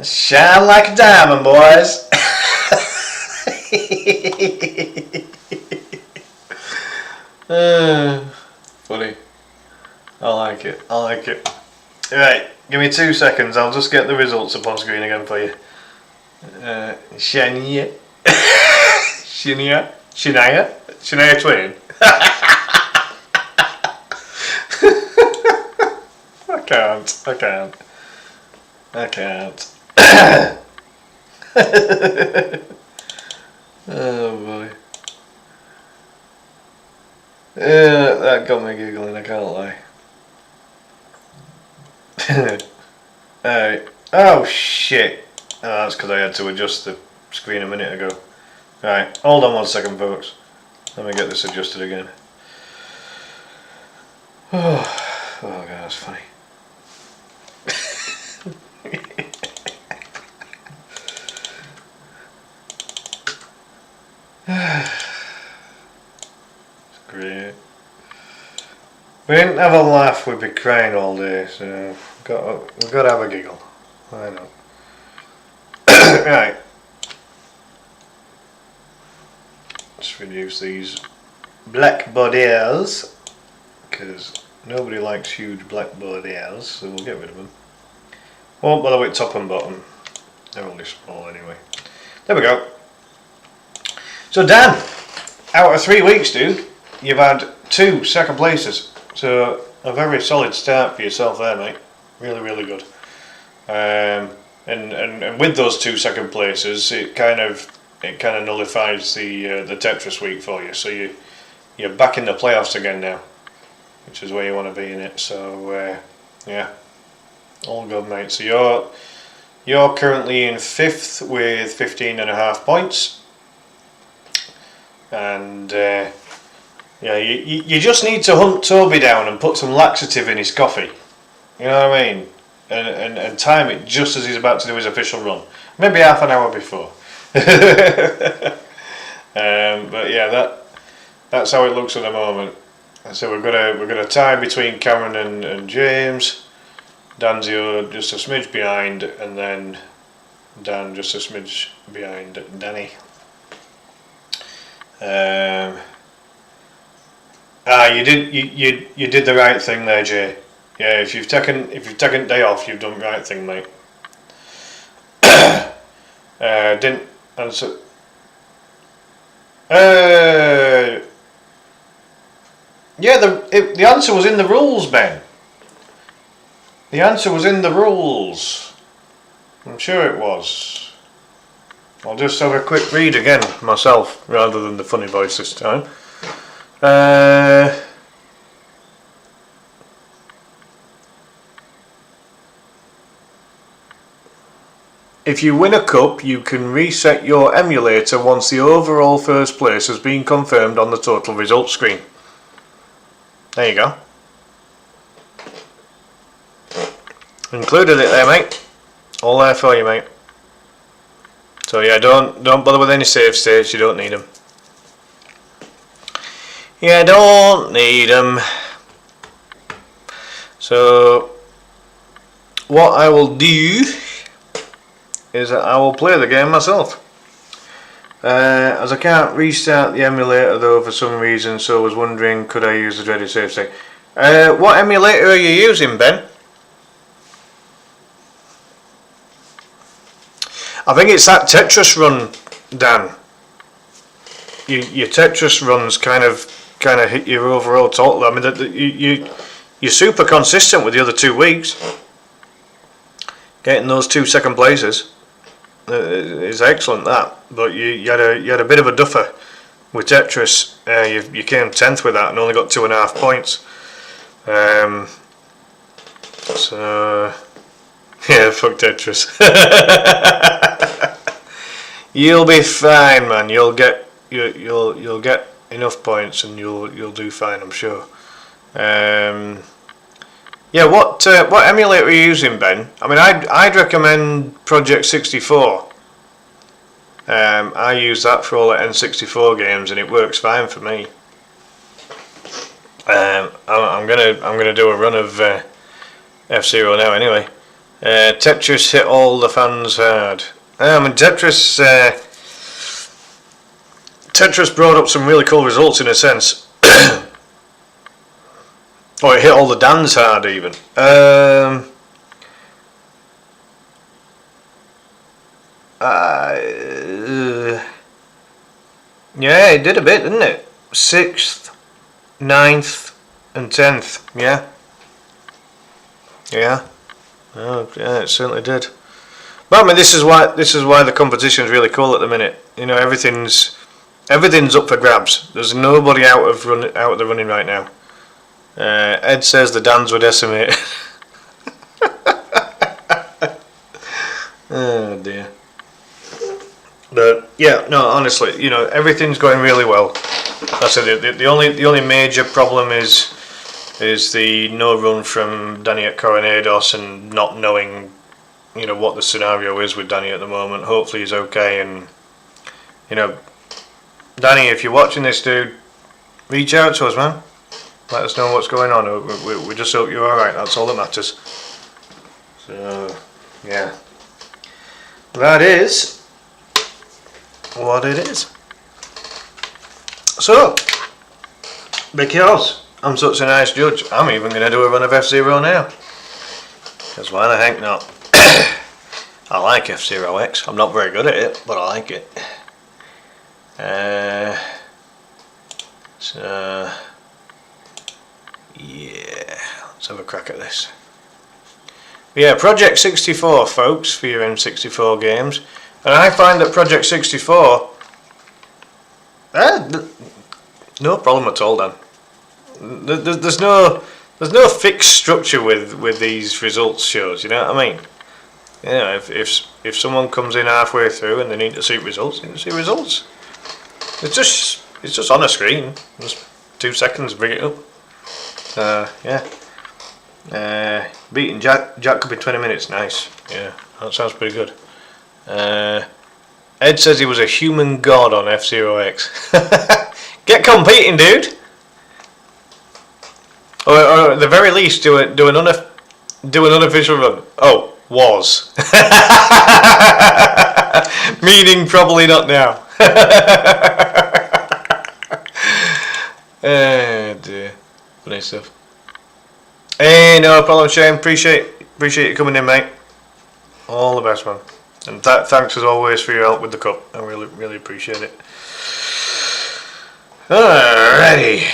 Shine like a diamond, boys. Funny. I like it. Right, give me 2 seconds. I'll just get the results up on screen again for you. Shania Twain. I can't. Oh boy. That got me giggling, I can't lie. Alright. Oh shit. Oh, that's because I had to adjust the screen a minute ago. Right, hold on 1 second, folks. Let me get this adjusted again. Oh god, that's funny. It's great. If we didn't have a laugh, we'd be crying all day, so we've got to have a giggle. I know. Right. Let's reduce these blackboard ears, because nobody likes huge blackboard ears, so we'll get rid of them. Won't bother with top and bottom. They're only small anyway. There we go. So Dan, out of 3 weeks, dude, you've had 2 second places. So a very solid start for yourself there, mate. Really, really good. And with those 2 second places, it kind of nullifies the Tetris week for you. So you're back in the playoffs again now, which is where you want to be in it. So yeah, all good, mate. So you're currently in 5th with 15.5 points, and yeah, you just need to hunt Toby down and put some laxative in his coffee. You know what I mean? And time it just as he's about to do his official run. Maybe half an hour before. But yeah, that's how it looks at the moment. So we've got a tie between Cameron and James. Dan's just a smidge behind, and then Dan just a smidge behind Danny. You did the right thing there, Jay. Yeah, if you've taken day off, you've done the right thing, mate. Didn't answer. Yeah, the answer was in the rules, Ben. The answer was in the rules. I'm sure it was. I'll just have a quick read again myself, rather than the funny voice this time. If you win a cup, you can reset your emulator once the overall first place has been confirmed on the total results screen. There you go. Included it there, mate. All there for you, mate. So yeah, don't bother with any save states. You don't need them. You don't need them. So what I will do is that I will play the game myself. As I can't restart the emulator though for some reason, so I was wondering, could I use the dreaded save state? What emulator are you using, Ben? I think it's that Tetris run, Dan. Your Tetris run's kind of kind of hit your overall total. I mean, you're super consistent with the other 2 weeks. Getting those 2 second places is excellent. That, but you had a bit of a duffer with Tetris. You came 10th with that and only got 2.5 points. So yeah, fuck Tetris. You'll be fine, man. You'll get enough points and you'll do fine, I'm sure. Yeah, what emulator are you using, Ben? I mean, I'd recommend Project 64. I use that for all the N64 games and it works fine for me. I'm gonna do a run of F-Zero now anyway. Tetris hit all the fans hard. I mean, Tetris brought up some really cool results in a sense. Oh, it hit all the Dans hard even. Yeah, it did a bit, didn't it? 6th, 9th, and 10th. Yeah. Yeah. Oh, yeah, it certainly did. But I mean, this is why the competition is really cool at the minute. You know, everything's up for grabs. There's nobody out of the running right now. Ed says the Dans were decimated. Oh dear. But yeah, no, honestly, you know, everything's going really well. I said the only major problem is the no run from Danny at Coronados and not knowing, you know, what the scenario is with Danny at the moment. Hopefully he's okay, and you know, Danny, if you're watching this, dude, reach out to us, man. Let us know what's going on. We just hope you're alright, that's all that matters. So, yeah. That is what it is. So, because I'm such a nice judge, I'm even going to do a run of F-Zero now. Because why the heck not? I like F-Zero X. I'm not very good at it, but I like it. So, yeah, let's have a crack at this. But yeah, Project 64, folks, for your N64 games. And I find that Project 64, no problem at all, Dan. There's no fixed structure with these results shows. You know what I mean? You know, if someone comes in halfway through and they need to see results, they need to see results. It's just on a screen. Just 2 seconds, bring it up. Yeah. Beating Jack Cup in 20 minutes, nice. Yeah, that sounds pretty good. Ed says he was a human god on F-Zero X. Get competing, dude. Or at the very least, do an unofficial run. Oh, was. Meaning probably not now. Oh dear, funny stuff. Hey, no problem, Shane. Appreciate you coming in, mate. All the best, man. And thanks as always for your help with the cup. I really appreciate it. Alrighty.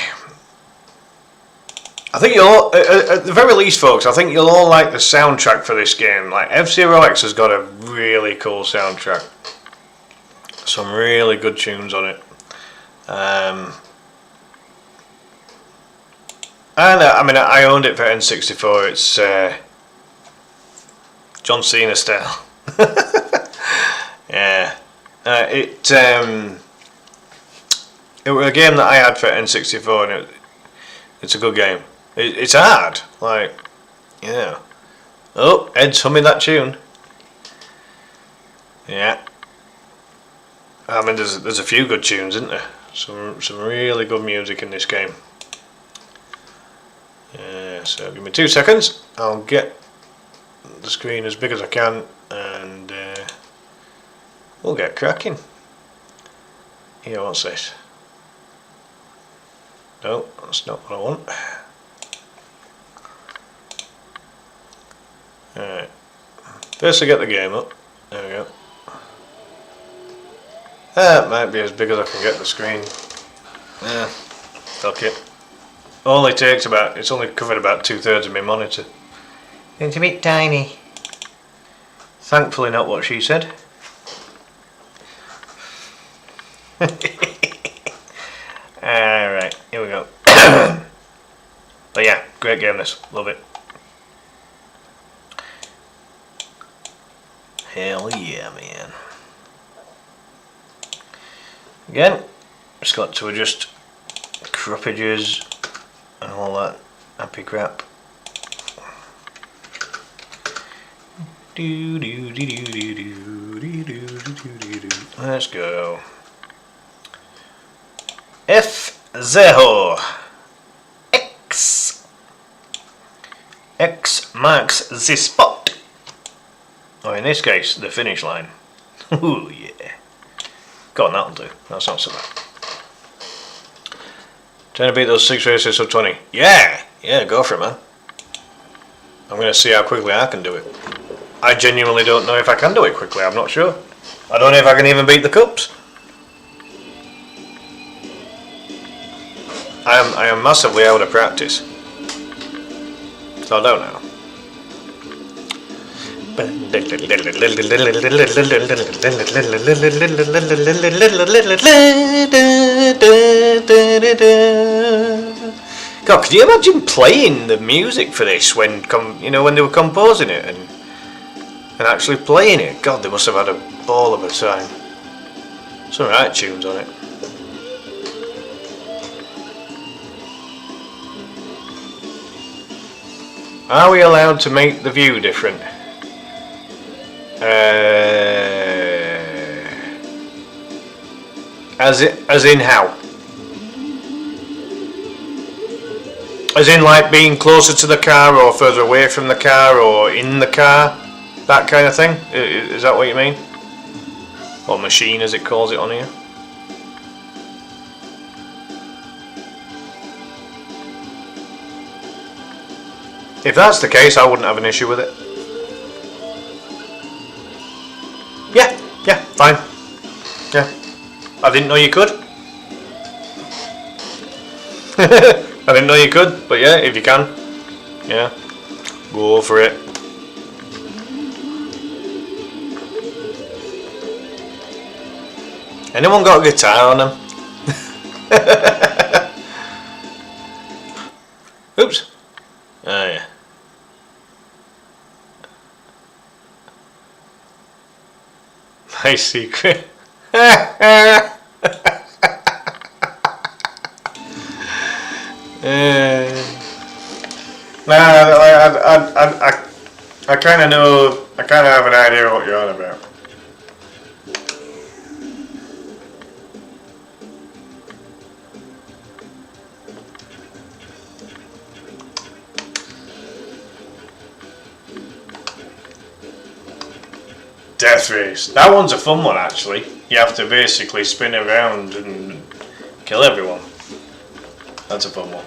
I think you'll all, at the very least, folks, I think you'll all like the soundtrack for this game. Like, F-Zero X has got a really cool soundtrack. Some really good tunes on it. And I mean, I owned it for N64. It's John Cena style. Yeah. It was a game that I had for N64, and it's a good game. It's hard, like, yeah. Oh, Ed's humming that tune. Yeah. I mean, there's a few good tunes, isn't there? Some really good music in this game. Yeah, so give me 2 seconds. I'll get the screen as big as I can, and we'll get cracking. Here, what's this? No, that's not what I want. Alright. First I get the game up. There we go. That might be as big as I can get the screen. Yeah. Okay. It's only covered about 2/3 of my monitor. It's a bit tiny. Thankfully not what she said. Alright, here we go. But yeah, great game this. Love it. Hell yeah, man. Again, just got to adjust croppages and all that happy crap. Let's go. F0 X. X marks the spot. Or in this case, the finish line. Ooh yeah. Go on, that'll do. That's not so bad. Trying to beat those 6 races sub 20. Yeah! Yeah, go for it, man. I'm going to see how quickly I can do it. I genuinely don't know if I can do it quickly, I'm not sure. I don't know if I can even beat the cups. I am massively out of practice. So I don't know. God, could you imagine playing the music for this when when they were composing it and actually playing it? God, they must have had a ball of a time. Some right tunes on it. Are we allowed to make the view different? As in how? As in like being closer to the car or further away from the car or in the car? That kind of thing? Is that what you mean? Or machine as it calls it on here? If that's the case, I wouldn't have an issue with it. Yeah, fine. Yeah. I didn't know you could. I didn't know you could, but yeah, if you can. Yeah. Go for it. Anyone got a guitar on them? Oops. Oh yeah. My secret. I kind of know. I kind of have an idea what you're on about. Death Race. That one's a fun one actually. You have to basically spin around and kill everyone. That's a fun one.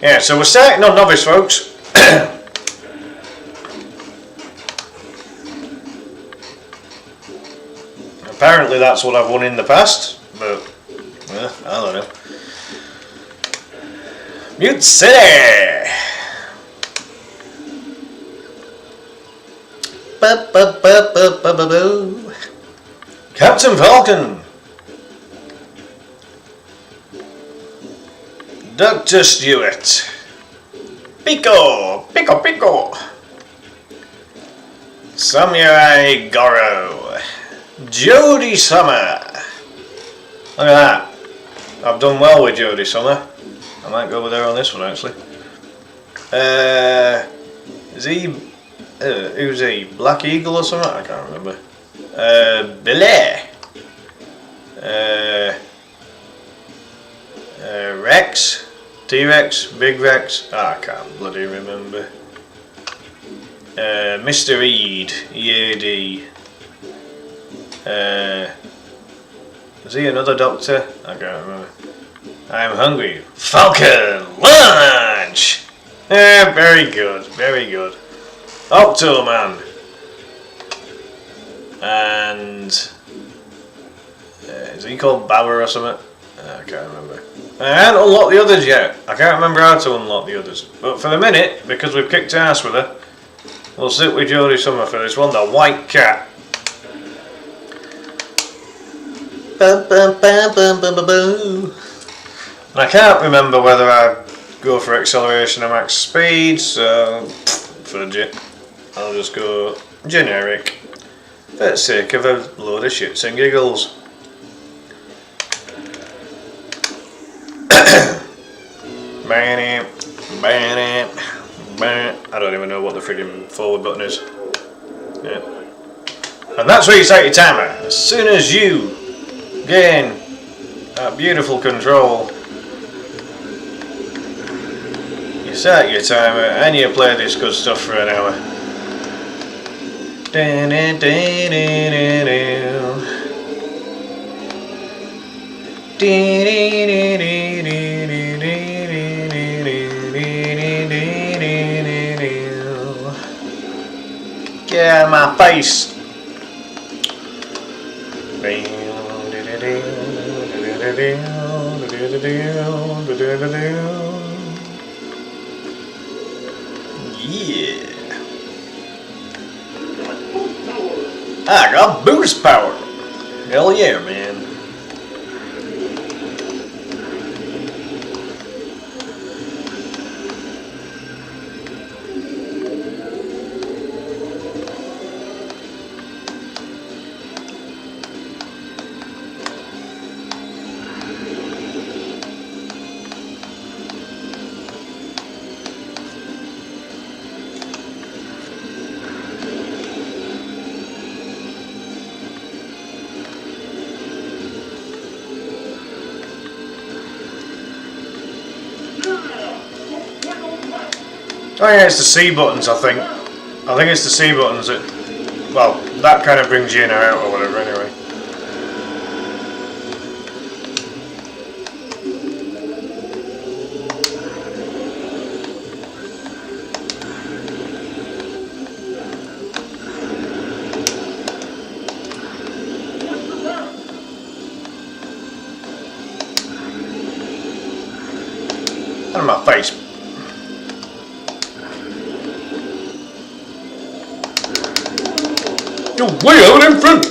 Yeah, so we're starting on novice, folks. Apparently that's what I've won in the past, but I don't know. Mute City! Captain Falcon! Dr. Stewart! Pico! Samurai Goro! Jodie Summer! Look at that! I've done well with Jodie Summer. I might go with her on this one actually. Is he... who's he? Black Eagle or something? I can't remember. Billy. Rex. T-Rex. Big Rex. I can't bloody remember. Mr. Ead. EAD. Is he another doctor? I can't remember. I'm hungry. Falcon lunch! Very good. Very good. Octoman. And Is he called Bauer or something? I can't remember. I haven't unlocked the others yet. I can't remember how to unlock the others. But for the minute, because we've kicked ass with her, we'll sit with Jodie Summer for this one, the White Cat. Bum, bum, bum, bum, bum, bum, bum. And I can't remember whether I go for acceleration or max speed, so fudge it. I'll just go generic for the sake of a load of shits and giggles. I don't even know what the friggin' forward button is. Yeah. And that's where you set your timer. As soon as you gain that beautiful control, you set your timer and you play this good stuff for an hour. Get out of my face! Yeah! I got boost power! Hell yeah, man! Oh yeah, it's the C buttons, I think. I think it's the C buttons that... Well, that kind of brings you in or out or whatever, anyway. Out of my face. You're way out in front!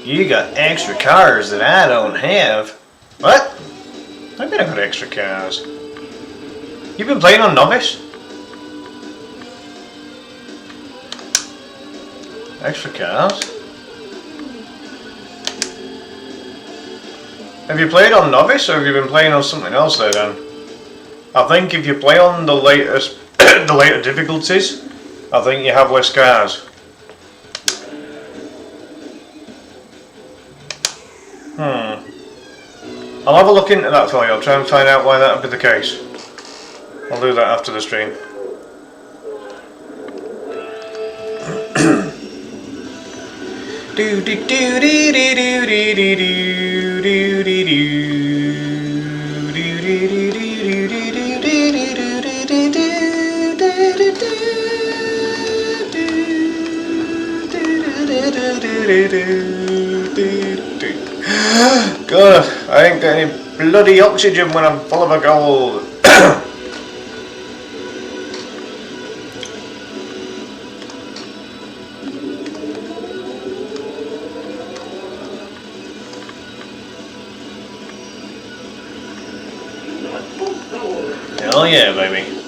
You got extra cars that I don't have. What? I bet I got extra cars. You've been playing on Novice? Extra cars? Have you played on Novice or have you been playing on something else there then? I think if you play on the latest, the later difficulties, I think you have less cars. I'll have a look into that for you. I'll try and find out why that would be the case. I'll do that after the stream. Do do do do do do do do do do do God, I ain't got any bloody oxygen when I'm full of a cold. Hell yeah, baby.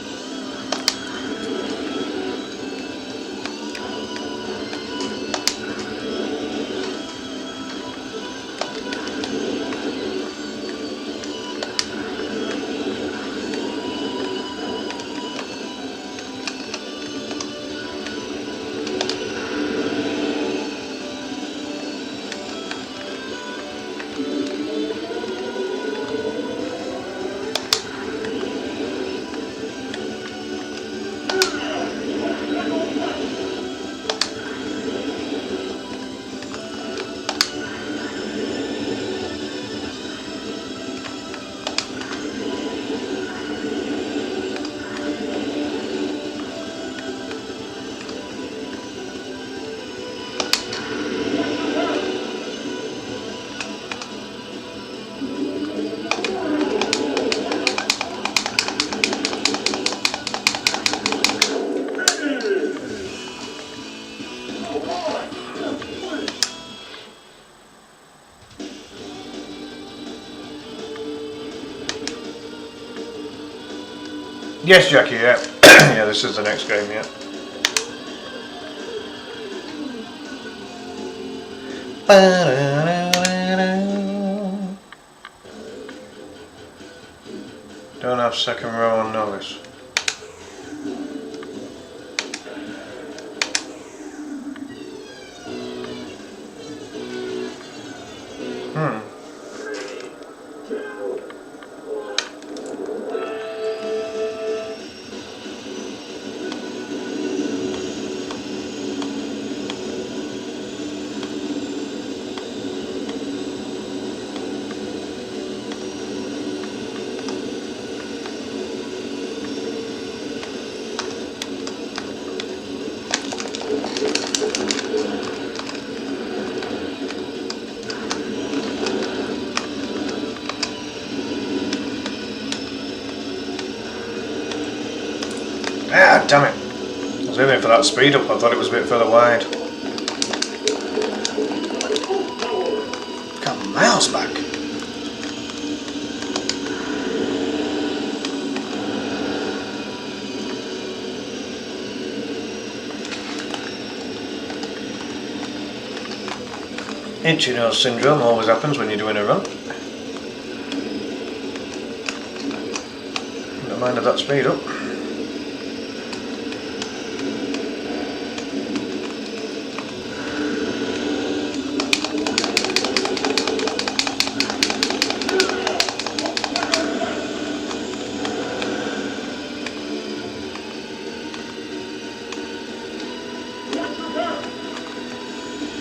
Yes, Jackie, yeah. Yeah, this is the next game, yeah. Don't have second row on novice. Ah, damn it. I was aiming for that speed up, I thought it was a bit further wide. Got miles back. Itchy nose syndrome always happens when you're doing a run. Don't mind if that speed up.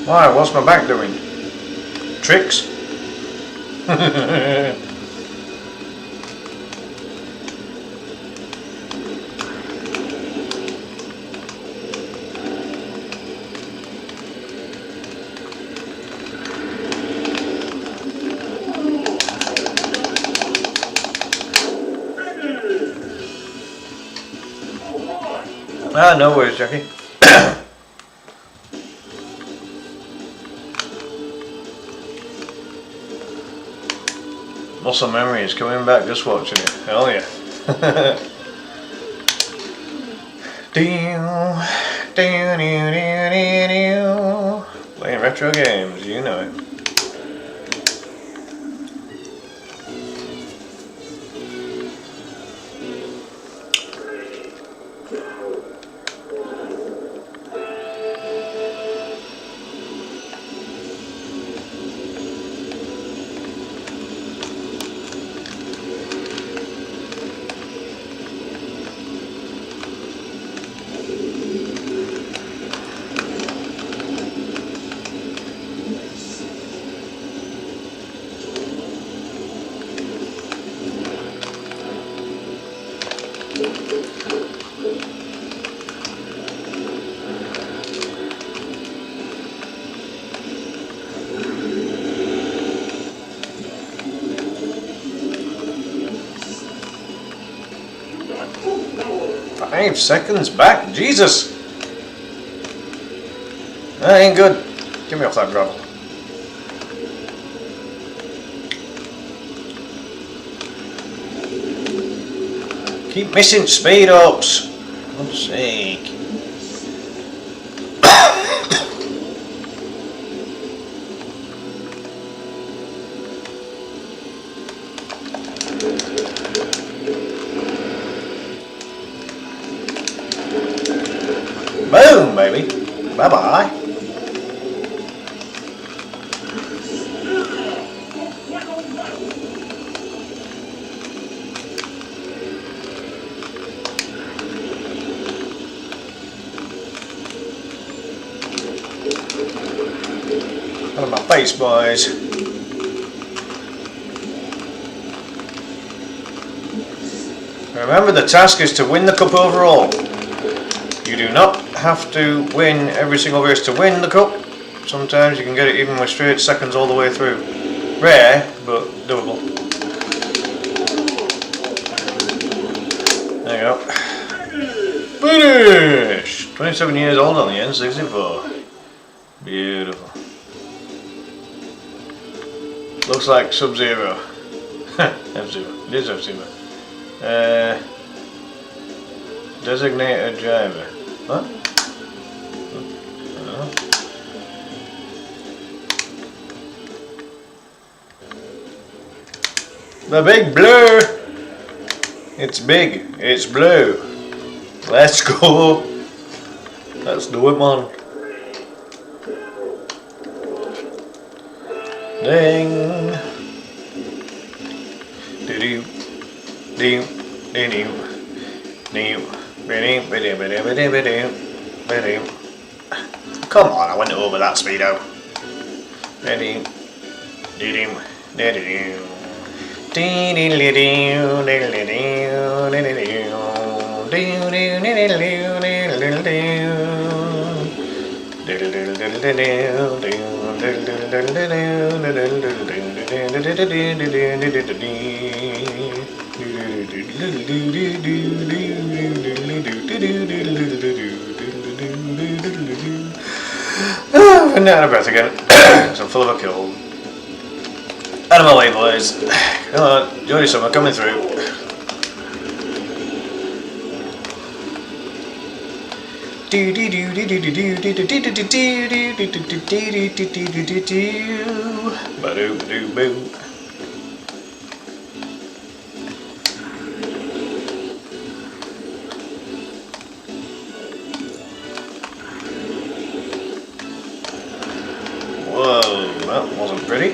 Why, what's my back doing? Tricks? Ah, no worries, Jackie. Muscle memory is coming back just watching it. Hell yeah. Playing retro games, you know it. Five seconds back, Jesus! That ain't good. Get me off that gravel. Keep missing speed ups. For God's sake. Boom, baby. Bye bye. Out of my face, boys. Remember, the task is to win the cup overall. You do not have to win every single race to win the cup. Sometimes you can get it even with straight seconds all the way through. Rare, but doable. There you go. Finish! 27 years old on the N64. Beautiful. Looks like Sub-Zero. F-Zero. It is F-Zero. Designated driver. What? Oh. The big blue! It's big, it's blue. Let's go! Let's do it, man. Ding! Do-do. Do. Do-do. Do. Come on, I went over that speedo. I'm out of breath again. So I'm full of a cold. Out of my way, boys. Come on, Jody Summer coming through. Ba-doo-doo-boo. Whoa, that wasn't pretty.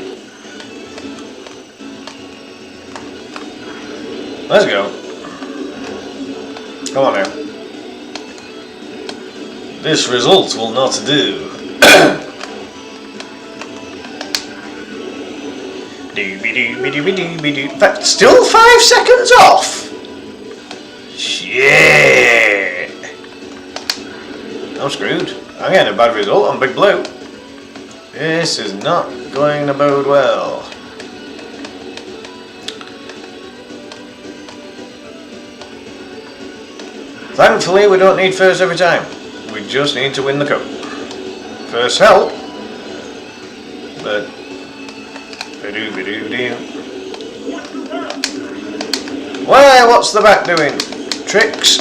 Let's go. Come on now. This result will not do. In fact, still 5 seconds off. Shit. I'm screwed. I'm getting a bad result on Big Blue. This is not going to bode well. Thankfully, we don't need first every time. We just need to win the cup. First help, but why? What's the back doing? Tricks?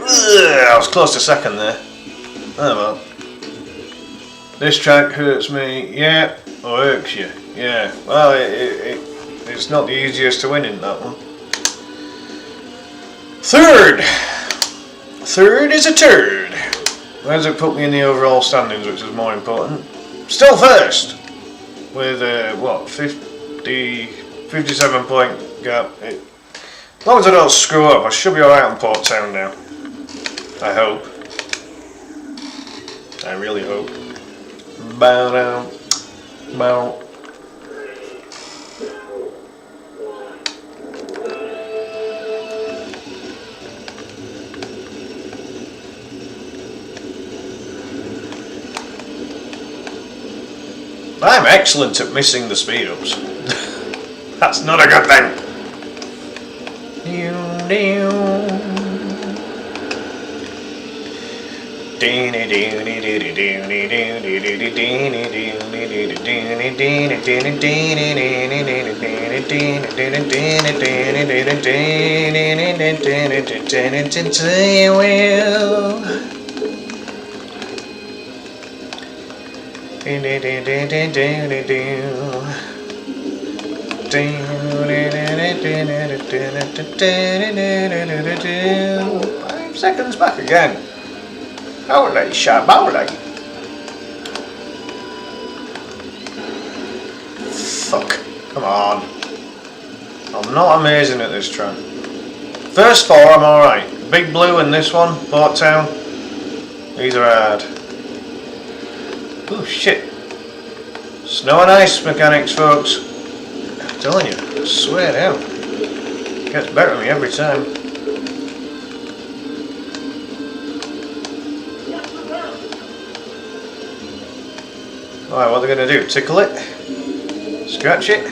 Ugh, I was close to second there. Oh well. This track hurts me. Yeah, or irks you. Yeah. Well, it's not the easiest to win in that one. Third is a turd. Where does it put me in the overall standings, which is more important? Still first with what, 57 point gap. As long as I don't screw up, I should be alright on Port Town now. I hope. I really hope. Bow down. Bow. I'm excellent at missing the speed ups. That's not a good thing. Five seconds back again. Holy shaboly. Fuck. Come on. I'm not amazing at this track. First four I'm alright. Big Blue and this one, Port Town. These are hard. Oh shit. Snow and ice mechanics, folks. I'm telling you, I swear down. Gets better than me every time. Alright, what are they going to do? Tickle it? Scratch it?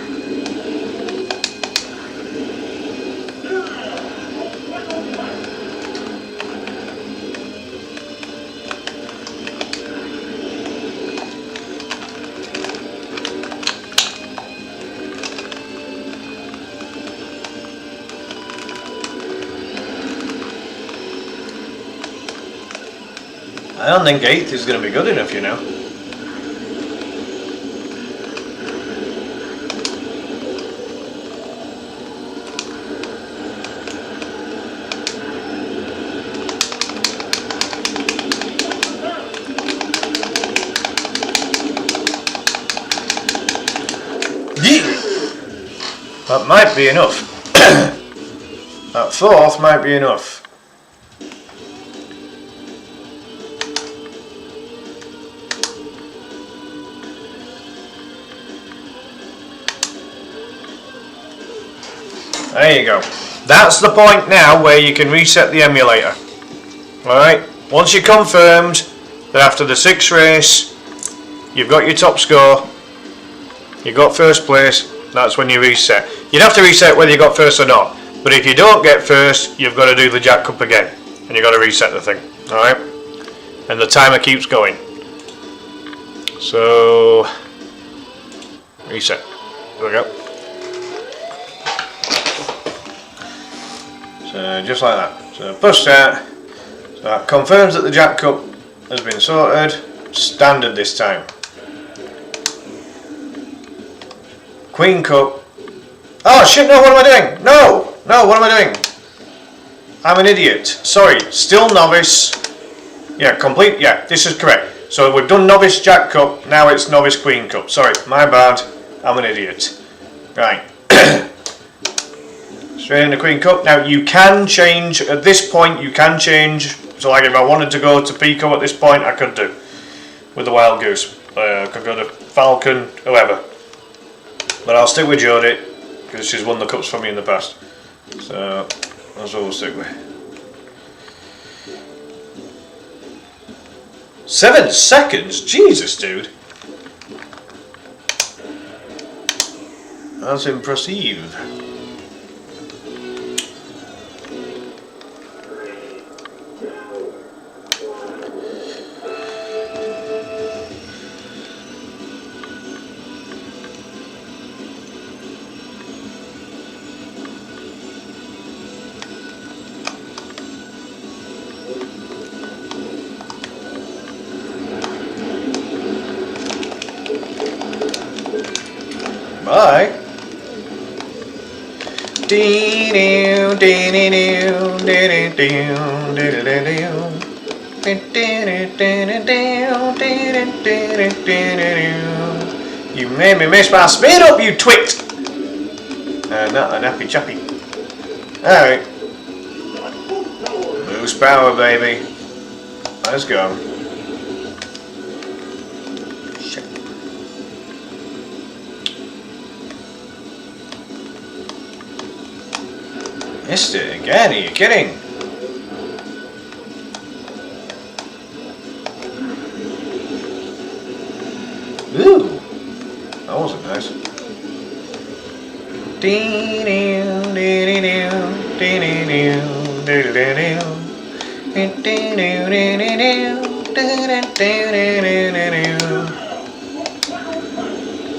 I don't think 8th is going to be good enough, you know. That might be enough. That 4th might be enough. There you go. That's the point now where you can reset the emulator. Alright, once you're confirmed that after the 6th race you've got your top score, you've got first place, that's when you reset. You'd have to reset whether you got first or not, but if you don't get first, you've got to do the Jack Cup again, and you've got to reset the thing. Alright, and the timer keeps going. So, reset. There we go. So just like that. So push start. So that confirms that the Jack Cup has been sorted. Standard this time. Queen Cup. Oh shit, no, what am I doing? No, what am I doing? I'm an idiot. Sorry, still novice. Yeah, complete, yeah, this is correct. So we've done novice Jack Cup, now it's novice Queen Cup. Sorry, my bad, I'm an idiot. Right. Straight in the Queen Cup. Now you can change, at this point you can change. So like if I wanted to go to Pico at this point, I could do. With the Wild Goose. I could go to Falcon, whoever. But I'll stick with Jodie, because she's won the cups for me in the past. So that's what we'll stick with. 7 seconds? Jesus, dude. That's impressive. Bye. You made me miss my speed up, you twit! Not an happy chappy. Alright. Boost power, baby. Let's go. Missed it again, are you kidding? Ooh, that wasn't nice.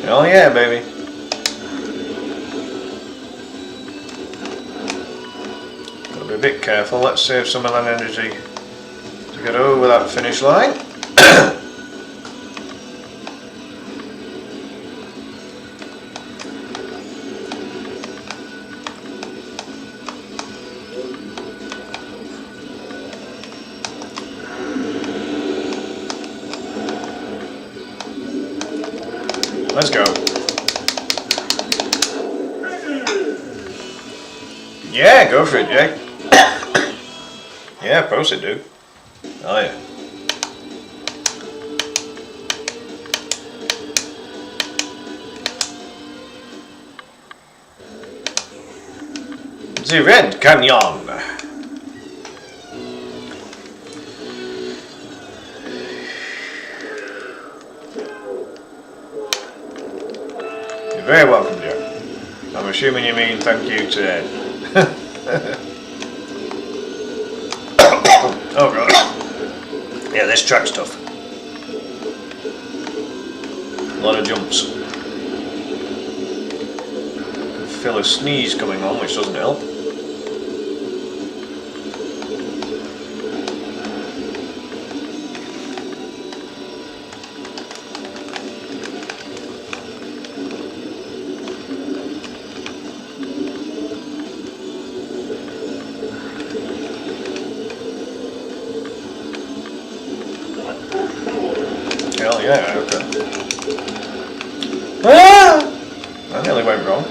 Oh yeah, baby. Be a bit careful, let's save some of that energy to get over that finish line. Let's go. Yeah, go for it, Jake. Yeah, of course it do. Oh yeah. The Red Canyon. You're very welcome, Joe. I'm assuming you mean thank you to Ed. Oh god. Yeah, this track's tough. A lot of jumps. Can feel a sneeze coming on, which doesn't help. Ah! That nearly went wrong.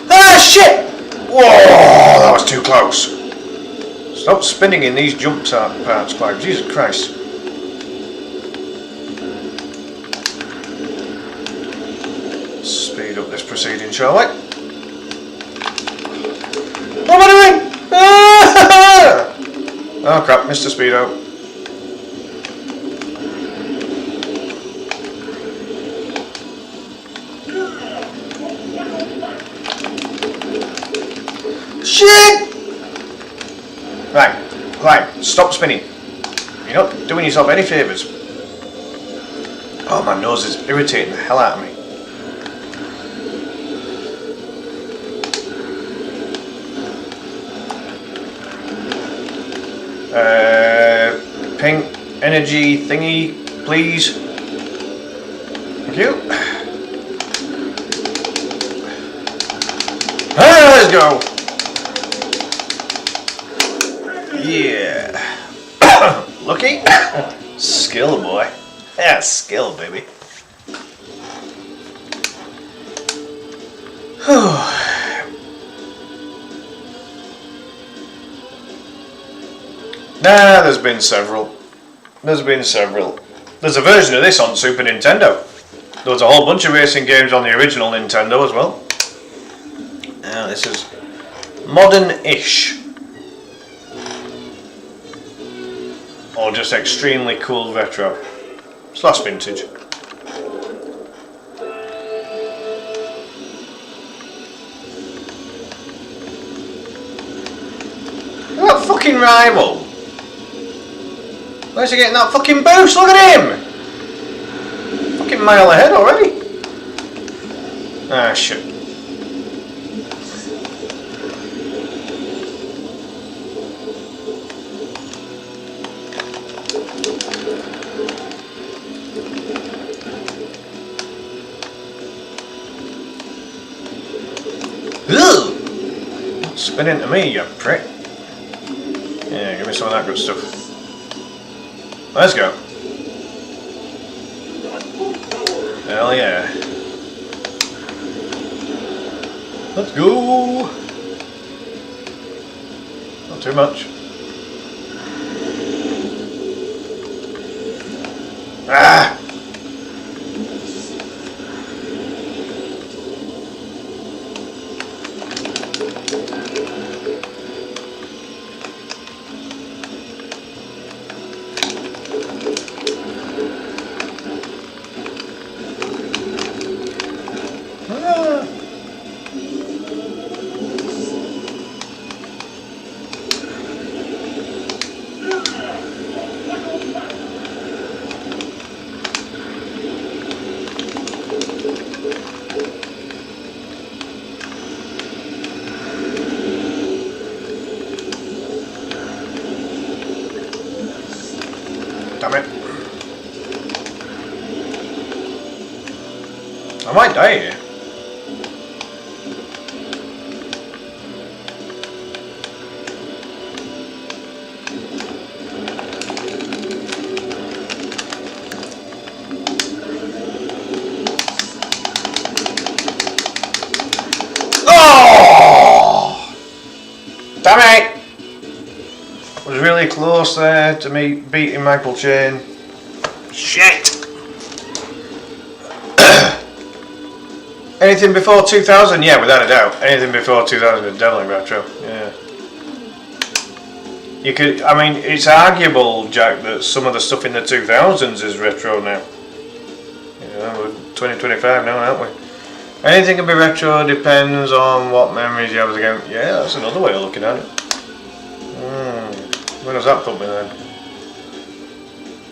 Ah, shit! Whoa, that was too close. Stop spinning in these jump parts, Clive. Jesus Christ. Speed up this proceeding, shall we? What am I doing? Ah! Oh crap, Mr. Speedo. Shit! Right, Clyde, stop spinning. You're not doing yourself any favours. Oh, my nose is irritating the hell out of me. Pink energy thingy, please. Thank you. Ah, let's go. Yeah. Lucky. Skill, boy. Yeah, skill, baby. Nah, there's been several. There's a version of this on Super Nintendo. There was a whole bunch of racing games on the original Nintendo as well. Now this is modern-ish. Or just extremely cool retro. Slash vintage. Look at that fucking rival. Where's he getting that fucking boost? Look at him! Fucking mile ahead already. Ah, shit. Ugh! Spin into me, you prick. Yeah, give me some of that good stuff. Let's go. Hell yeah. Let's go. Not too much. Ah! Damn it. I might die here. Oh! Damn it! Was really close there to me beating Michael Chain. Shit! Anything before 2000? Yeah, without a doubt. Anything before 2000 is definitely retro. Yeah. You could, I mean, it's arguable, Jack, that some of the stuff in the 2000s is retro now. You know, we're 2025 now, aren't we? Anything can be retro, depends on what memories you have as a game. Yeah, that's another way of looking at it. Where does that put me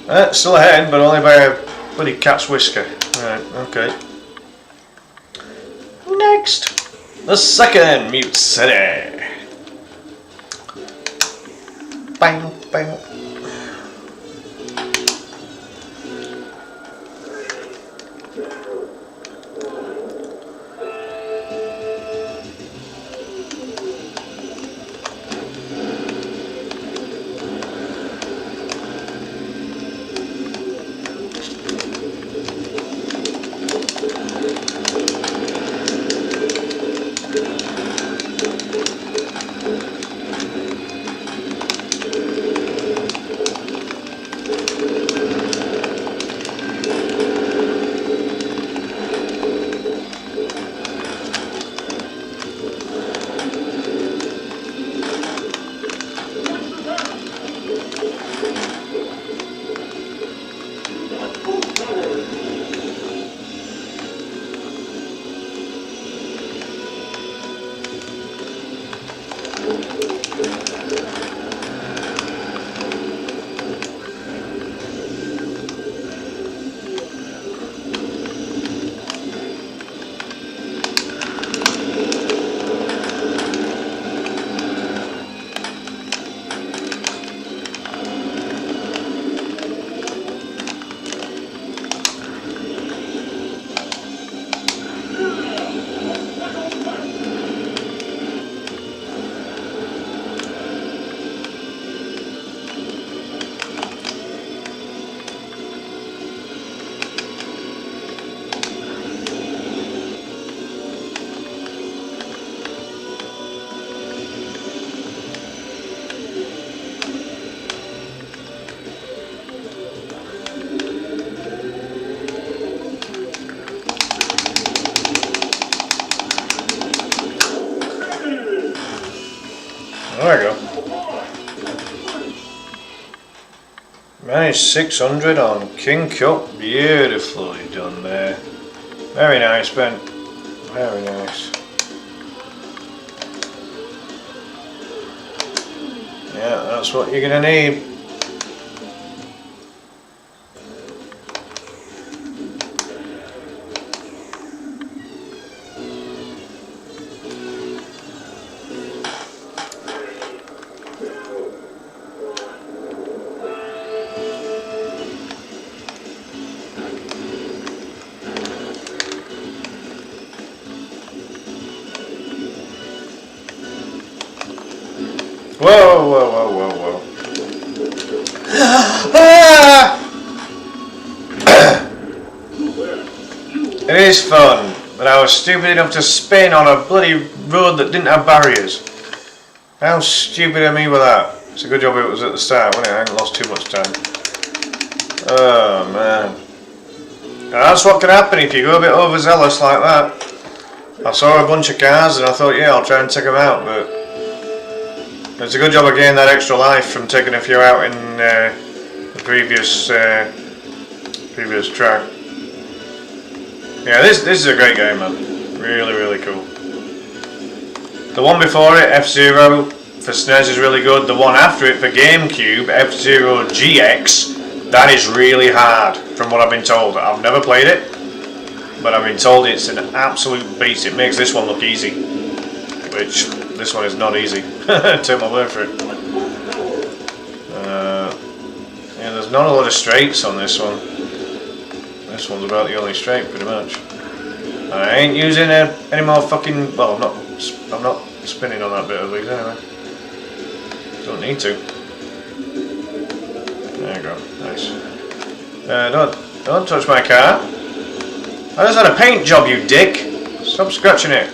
then? Still ahead, but only by a bloody cat's whisker. Right, okay. Next, the second Mute City. Bang, bang. There we go. Managed 600 on King Cup. Beautifully done there. Very nice, Ben. Very nice. Yeah, that's what you're gonna need. Whoa, whoa, whoa, whoa, whoa. It is fun, but I was stupid enough to spin on a bloody road that didn't have barriers. How stupid of me with that. It's a good job it was at the start, wasn't it? I hadn't lost too much time. Oh, man. And that's what can happen if you go a bit overzealous like that. I saw a bunch of cars and I thought, yeah, I'll try and take them out, but it's a good job I gained that extra life from taking a few out in the previous track. Yeah, this is a great game, man. Really, really cool. The one before it, F-Zero for SNES, is really good. The one after it for GameCube, F-Zero GX, that is really hard, from what I've been told. I've never played it, but I've been told it's an absolute beast. It makes this one look easy, which this one is not easy. Take my word for it. Yeah, there's not a lot of straights on this one. This one's about the only straight, pretty much. I ain't using any more fucking. Well, I'm not spinning on that bit of these anyway. Don't need to. There you go. Nice. Don't touch my car. I just had a paint job, you dick. Stop scratching it.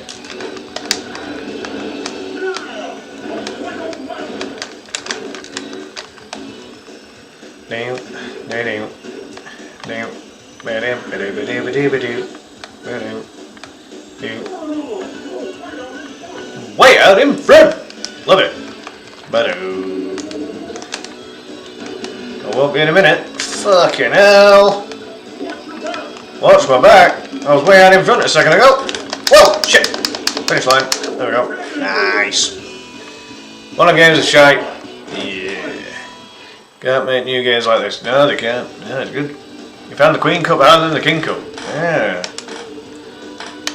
Way out in front! Love it. I won't be in a minute. Fucking hell. Watch my back. I was way out in front a second ago. Whoa, shit. Finish line. There we go. Nice. One of the games is shite. Yeah. Can't make new games like this. No, they can't. Yeah, it's good. You found the Queen Cup rather than the King Cup. Yeah.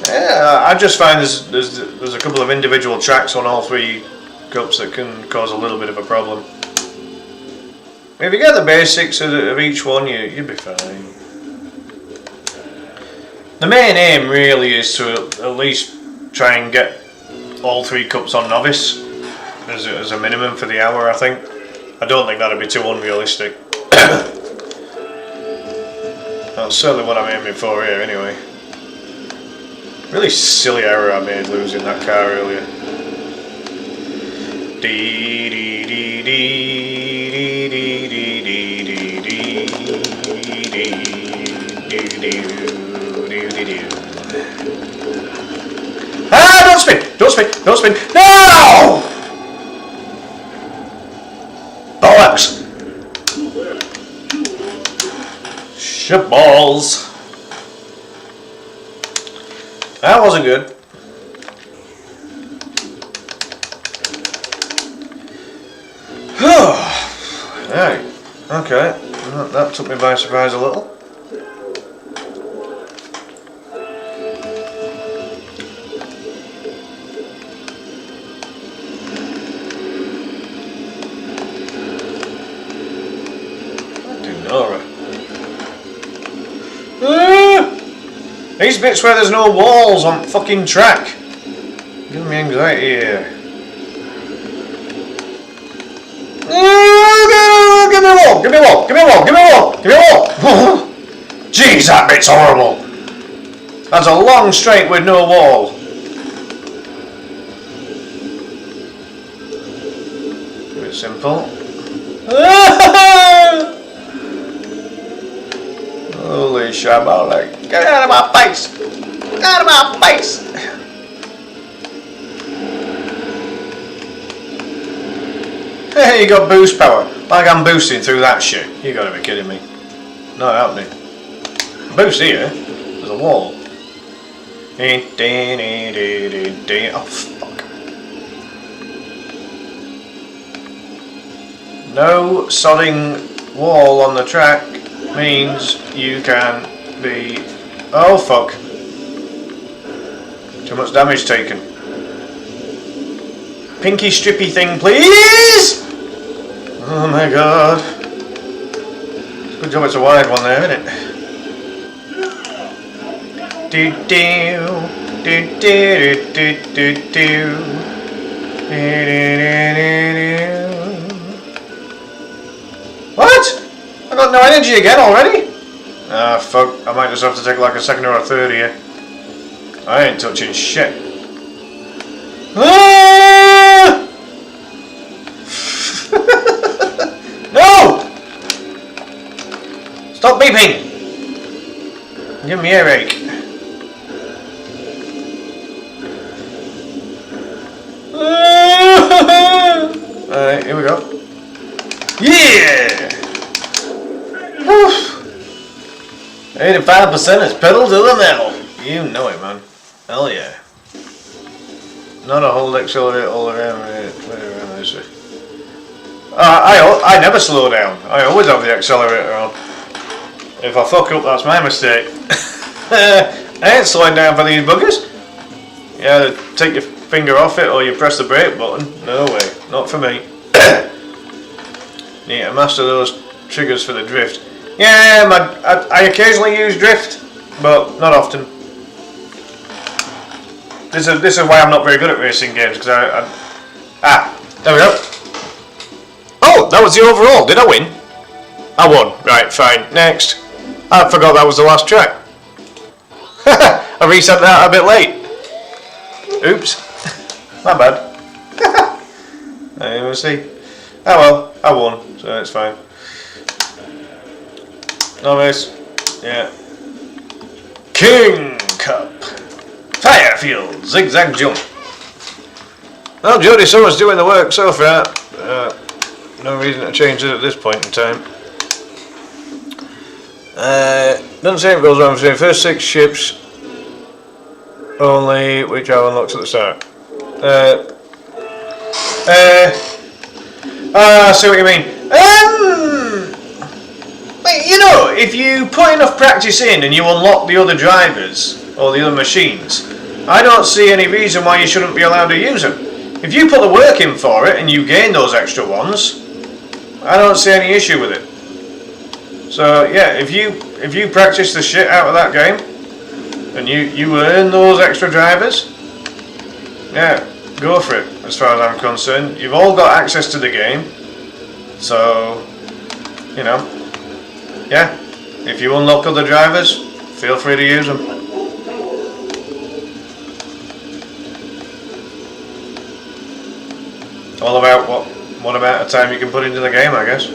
Yeah, I just find there's a couple of individual tracks on all three cups that can cause a little bit of a problem. If you get the basics of each one, you'll be fine. The main aim really is to at least try and get all three cups on novice as a minimum for the hour, I think. I don't think that'd be too unrealistic. That's certainly what I'm aiming for here anyway. Really silly error I made losing that car earlier. Dee dee dee dee dee dee dee dee dee dee dee. Ah! Don't spin! Don't spin! Don't spin! No! Bollocks! Shit balls! That wasn't good. Right, okay. That took me by surprise a little. Dinora. These bits where there's no walls on fucking track. Giving me anxiety here. Give me a wall, give me a wall, give me a wall, give me a wall, give me a wall. Jeez, that bit's horrible. That's a long straight with no wall. Keep it simple. Holy shabalik. Get out of my face! Get out of my face! Hey, you got boost power. Like I'm boosting through that shit. You gotta be kidding me. Not happening. Boost here. There's a wall. Oh, fuck. No sodding wall on the track means you can be... Oh, fuck. Too much damage taken. Pinky strippy thing, please! Oh my god. Good job it's a wide one there, isn't it? Do do do do do do do. What? I got no energy again already? Ah, fuck. I might just have to take like a second or a third here. I ain't touching shit. Ah! No! Stop beeping! Give me a earache. Alright, here we go. Yeah! 85% is pedal to the metal. You know it, man. Hell yeah. Not a hold accelerator all around. Whatever is it? I never slow down. I always have the accelerator on. If I fuck up, that's my mistake. I ain't slowing down for these buggers. You either take your finger off it or you press the brake button. No way. Not for me. Need to master those triggers for the drift. Yeah, I occasionally use drift, but not often. This is why I'm not very good at racing games, because there we go. Oh, that was the overall. Did I win? I won. Right, fine. Next. I forgot that was the last track. I reset that a bit late. Oops. My bad. We'll see. Oh well, I won, so it's fine. Novice. Yeah. King Cup. Firefield. Zigzag jump. Well, Jody Summers doing the work so far. No reason to change it at this point in time. Doesn't say it goes on between first 6 ships only, which are unlocked at the start. I see what you mean. You know, if you put enough practice in and you unlock the other drivers or the other machines, I don't see any reason why you shouldn't be allowed to use them. If you put the work in for it and you gain those extra ones, I don't see any issue with it. So yeah, if you practice the shit out of that game and you earn those extra drivers, yeah, go for it. As far as I'm concerned, you've all got access to the game, so you know, yeah. If you unlock other drivers, feel free to use them. All about what amount of time you can put into the game, I guess.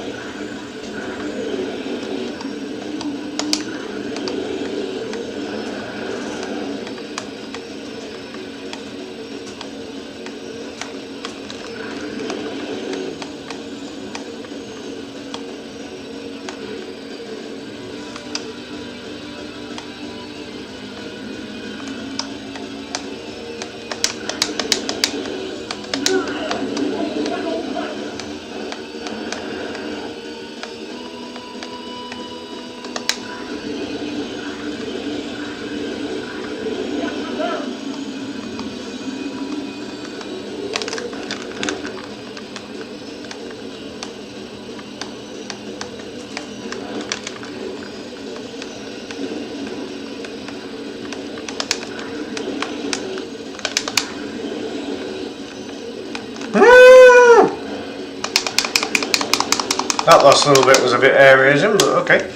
That last little bit was a bit aerism, but okay.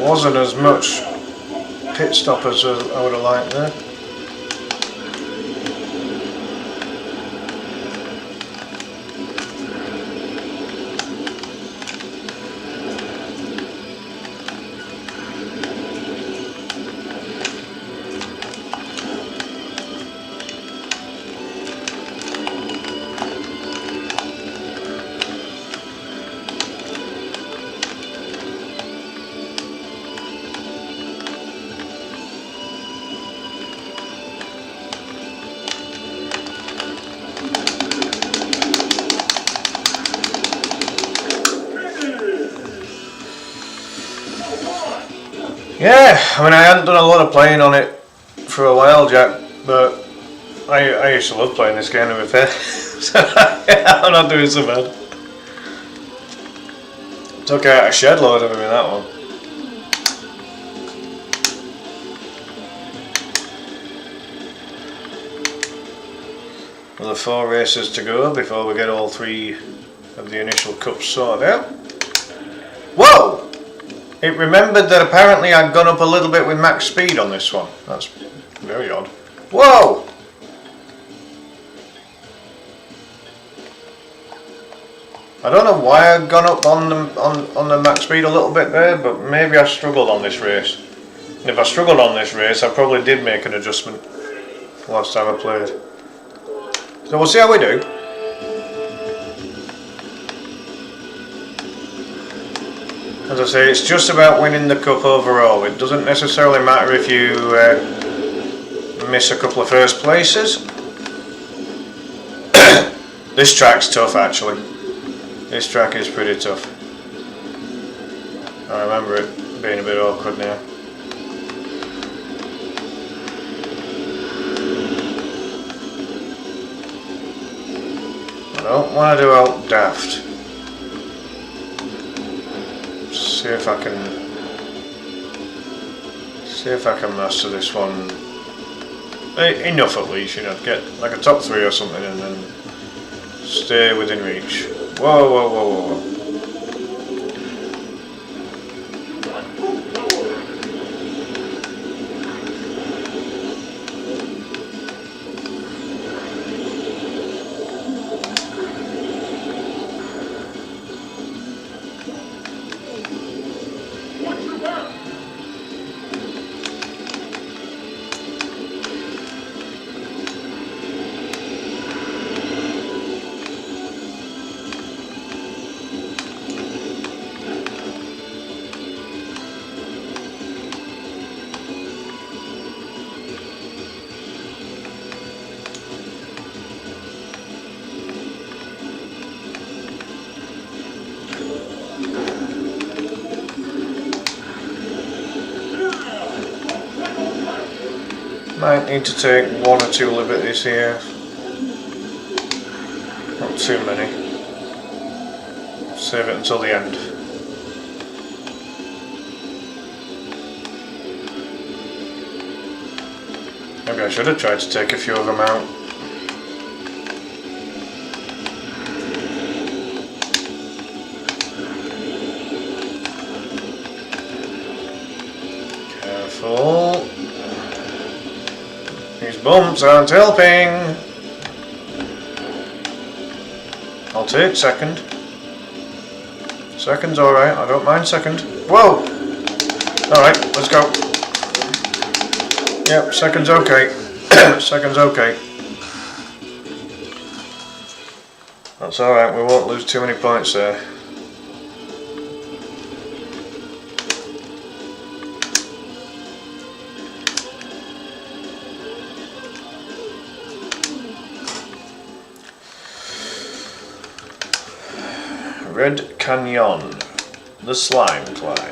wasn't as much pit stop as I would have liked there. Yeah, I mean I hadn't done a lot of playing on it for a while, Jack, but I used to love playing this game to be fair. So I'm not doing so bad. Took out a shed load of them in that one. Another 4 races to go before we get all 3 of the initial cups sorted out. Whoa! It remembered that apparently I'd gone up a little bit with max speed on this one. That's very odd. Whoa! I don't know why I'd gone up on the max speed a little bit there, but maybe I struggled on this race. And if I struggled on this race, I probably did make an adjustment last time I played. So we'll see how we do. As I say, it's just about winning the cup overall. It doesn't necessarily matter if you miss a couple of first places. This track's tough actually. This track is pretty tough. I remember it being a bit awkward now. I don't want to do out daft. See if I can master this one enough at least, you know, get like a top 3 or something and then stay within reach. Whoa, whoa, whoa, whoa, whoa. Might need to take 1 or 2 liberties here. Not too many. Save it until the end. Maybe I should have tried to take a few of them out. Careful. These bumps aren't helping. I'll take second. Second's alright, I don't mind second. Whoa! Alright, let's go. Yep, second's okay. Second's okay. That's alright, we won't lose too many points there. Red Canyon, the slime climb.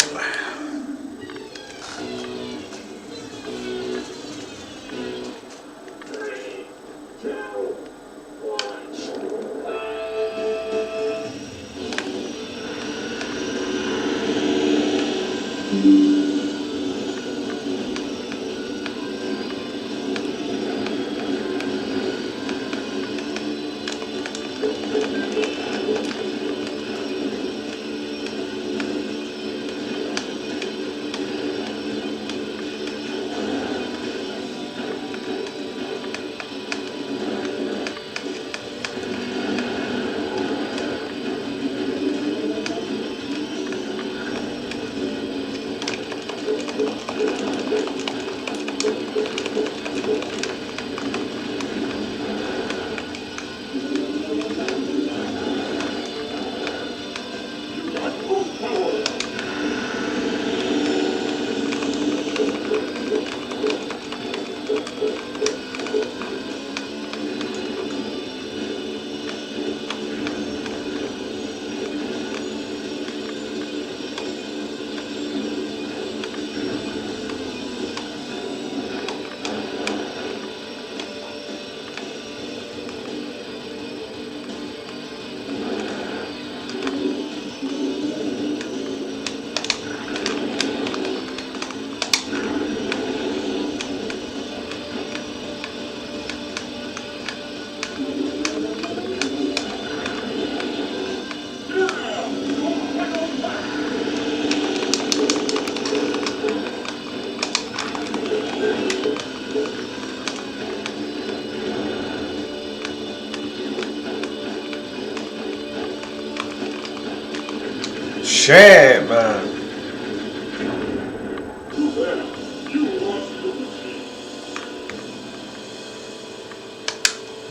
Shit, man.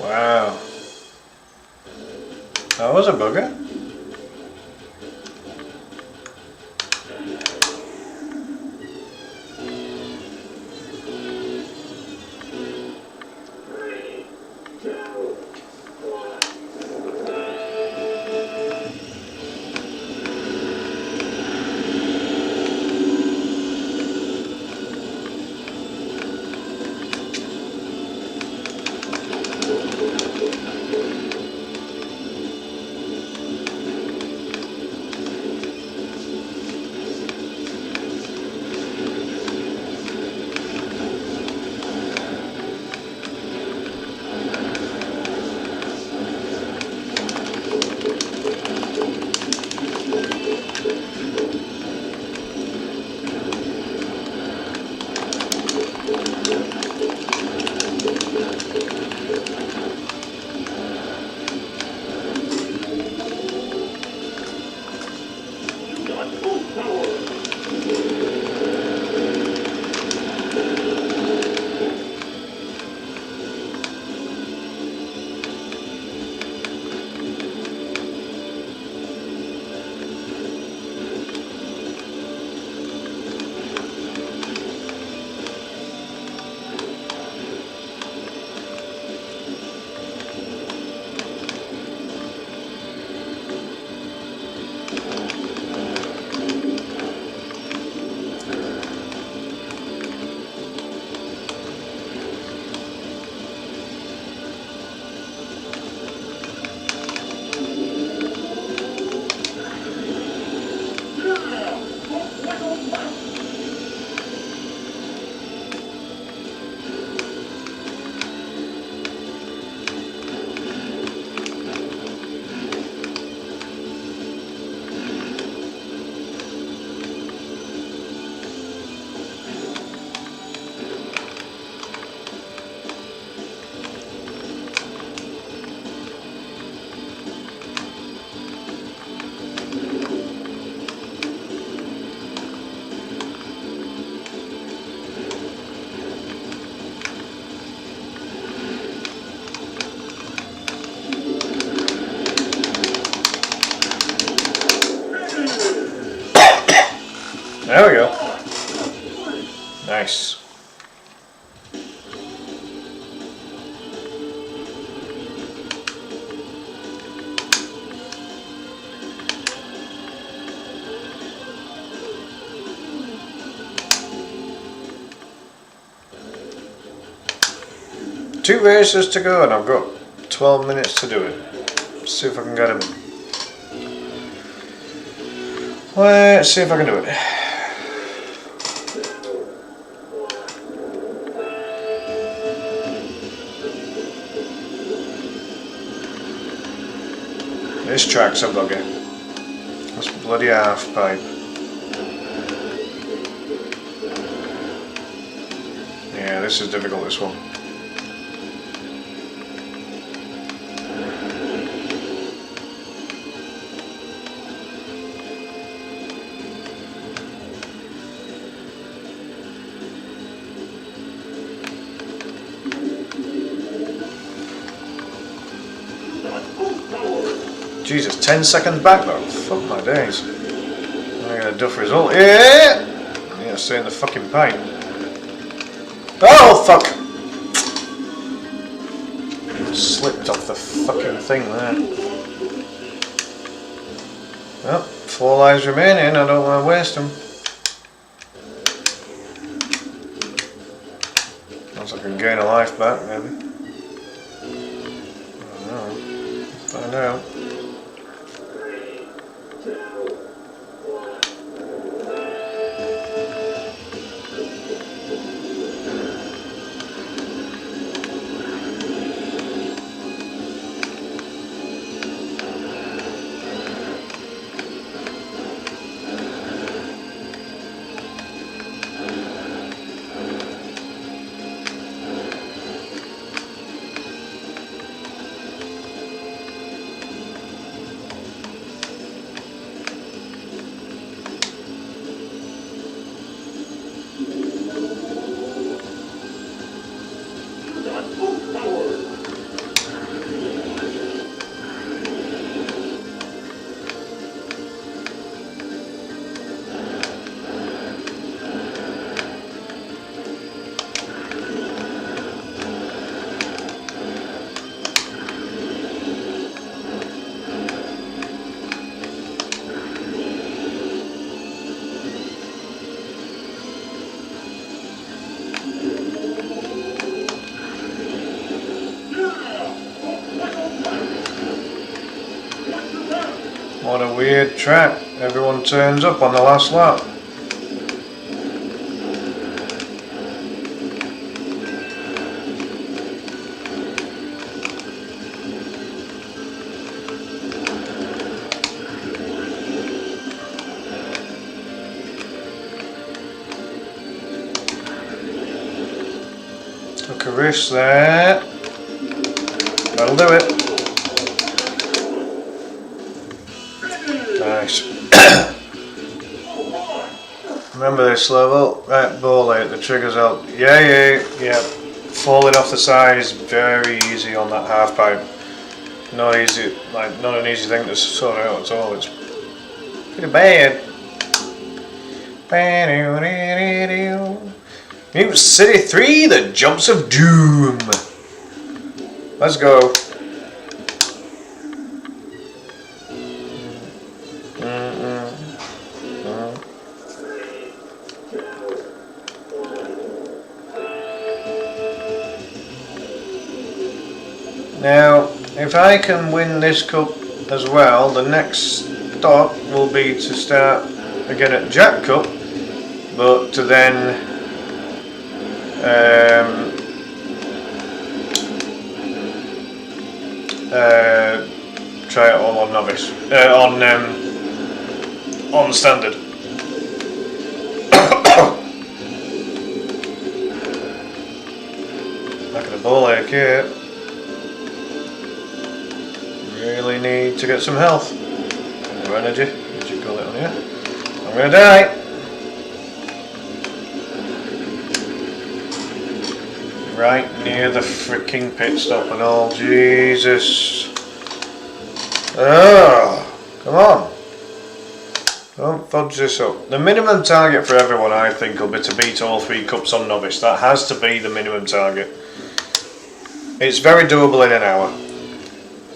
Wow. That was a bugger. There we go. Nice. Two races to go and I've got 12 minutes to do it. See if I can get him. Let's see if I can do it. This track's a bugger. That's bloody half pipe. Yeah, this is difficult, this one. Jesus, 10 seconds back though. Fuck my days. I got a duff result. Yeah! Yeah, stay in the fucking pipe. Oh fuck! Slipped off the fucking thing there. Well, 4 lives remaining, I don't want to waste them. Once I can gain a life back, maybe. I don't know. Find out. What a weird track. Everyone turns up on the last lap. Took a risk there. That'll do it. Nice. Remember this level? Right, ball out, the trigger's out. Yeah. Falling off the side is very easy on that half pipe. Not easy, like not an easy thing to sort out at all. It's pretty bad. Mute City 3, the Jumps of Doom. Let's go. Now, if I can win this cup as well, the next stop will be to start again at Jack Cup, but to then try it all on novice, on standard. Back of the ball ache here. Really need to get some health or energy, as you call it on here. I'm gonna die. Right near the freaking pit stop and all. Jesus. Oh, come on. Don't fudge this up. The minimum target for everyone, I think, will be to beat all 3 cups on novice. That has to be the minimum target. It's very doable in an hour.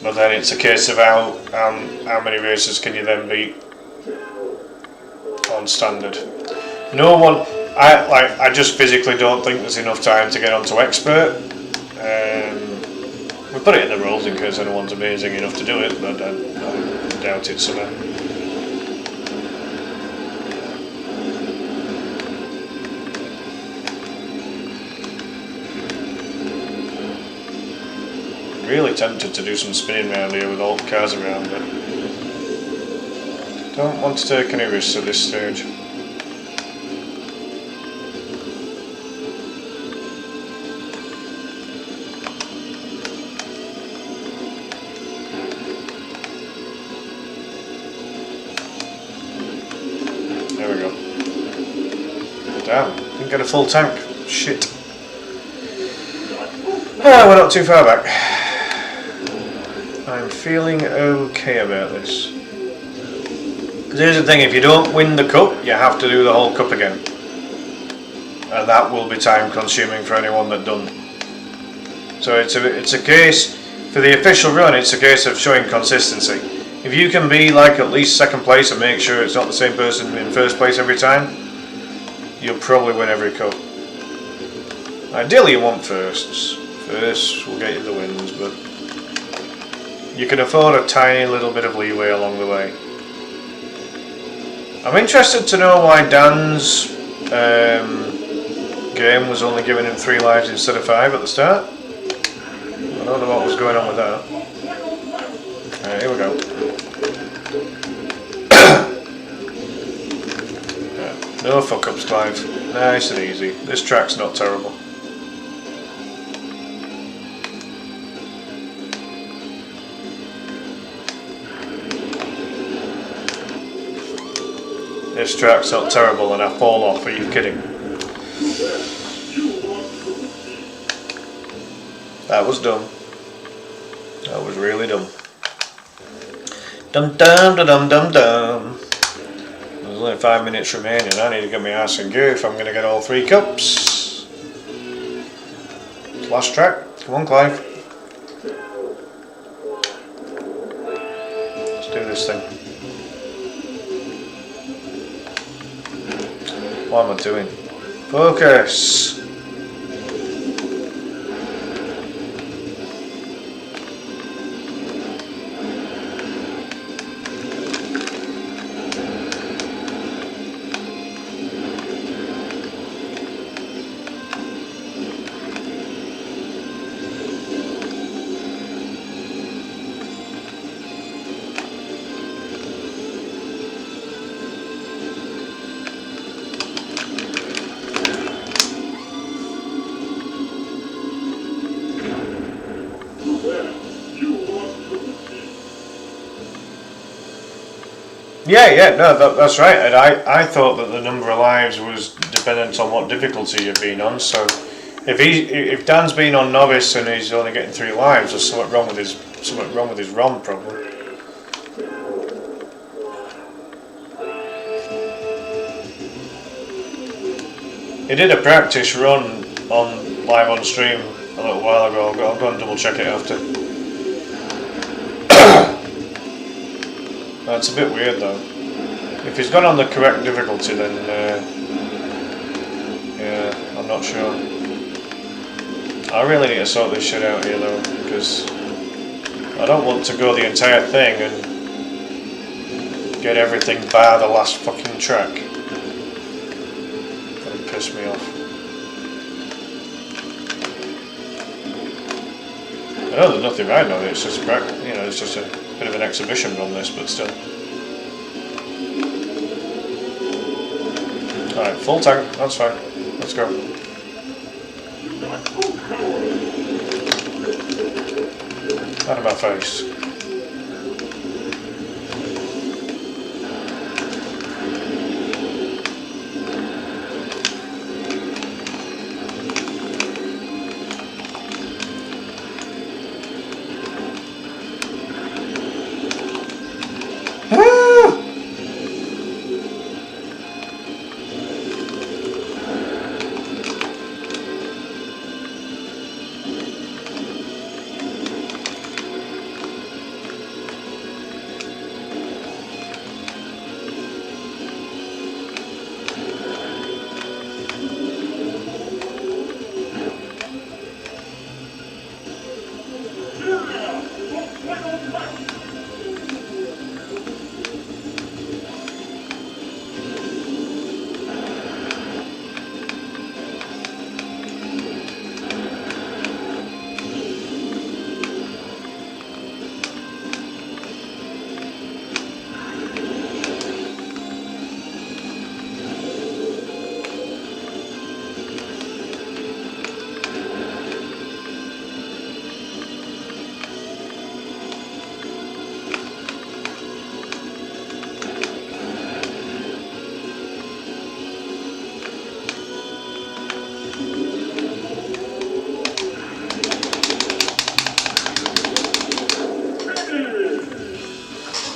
But then it's a case of how many races can you then beat on standard. No one, I just physically don't think there's enough time to get onto expert. We put it in the rules in case anyone's amazing enough to do it, but I doubt it's somewhere. Really tempted to do some spinning around here with all the cars around, but don't want to take any risks at this stage. There we go. Damn, didn't get a full tank. Shit. Oh, we're not too far back. I'm feeling okay about this. Because here's the thing, if you don't win the cup, you have to do the whole cup again. And that will be time consuming for anyone that doesn't. So it's a case, for the official run, it's a case of showing consistency. If you can be like at least second place and make sure it's not the same person in first place every time, you'll probably win every cup. Ideally you want firsts. First will get you the wins, but you can afford a tiny little bit of leeway along the way. I'm interested to know why Dan's game was only giving him 3 lives instead of 5 at the start. I don't know what was going on with that. Alright, here we go. No fuck ups, Clive. Nice and easy. This track's not terrible. This track's not terrible and I fall off, are you kidding? That was dumb. That was really dumb. Dum dum da dum dum dum. There's only 5 minutes remaining. I need to get my ass in gear if I'm going to get all 3 cups. Last track. Come on, Clive. Let's do this thing. What am I doing? Focus! Yeah, no, that's right. And I thought that the number of lives was dependent on what difficulty you've been on. So if Dan's been on novice and he's only getting 3 lives, there's something wrong with his ROM probably. He did a practice run on live on stream a little while ago. I'll go and double check it after. That's a bit weird though. If he's gone on the correct difficulty, then yeah, I'm not sure. I really need to sort this shit out here though, because I don't want to go the entire thing and get everything bar the last fucking track. That'll piss me off. I know there's nothing right on it. It's just it's just a bit of an exhibition run this, but still. Alright, full tank, that's fine. Let's go. Out of my face.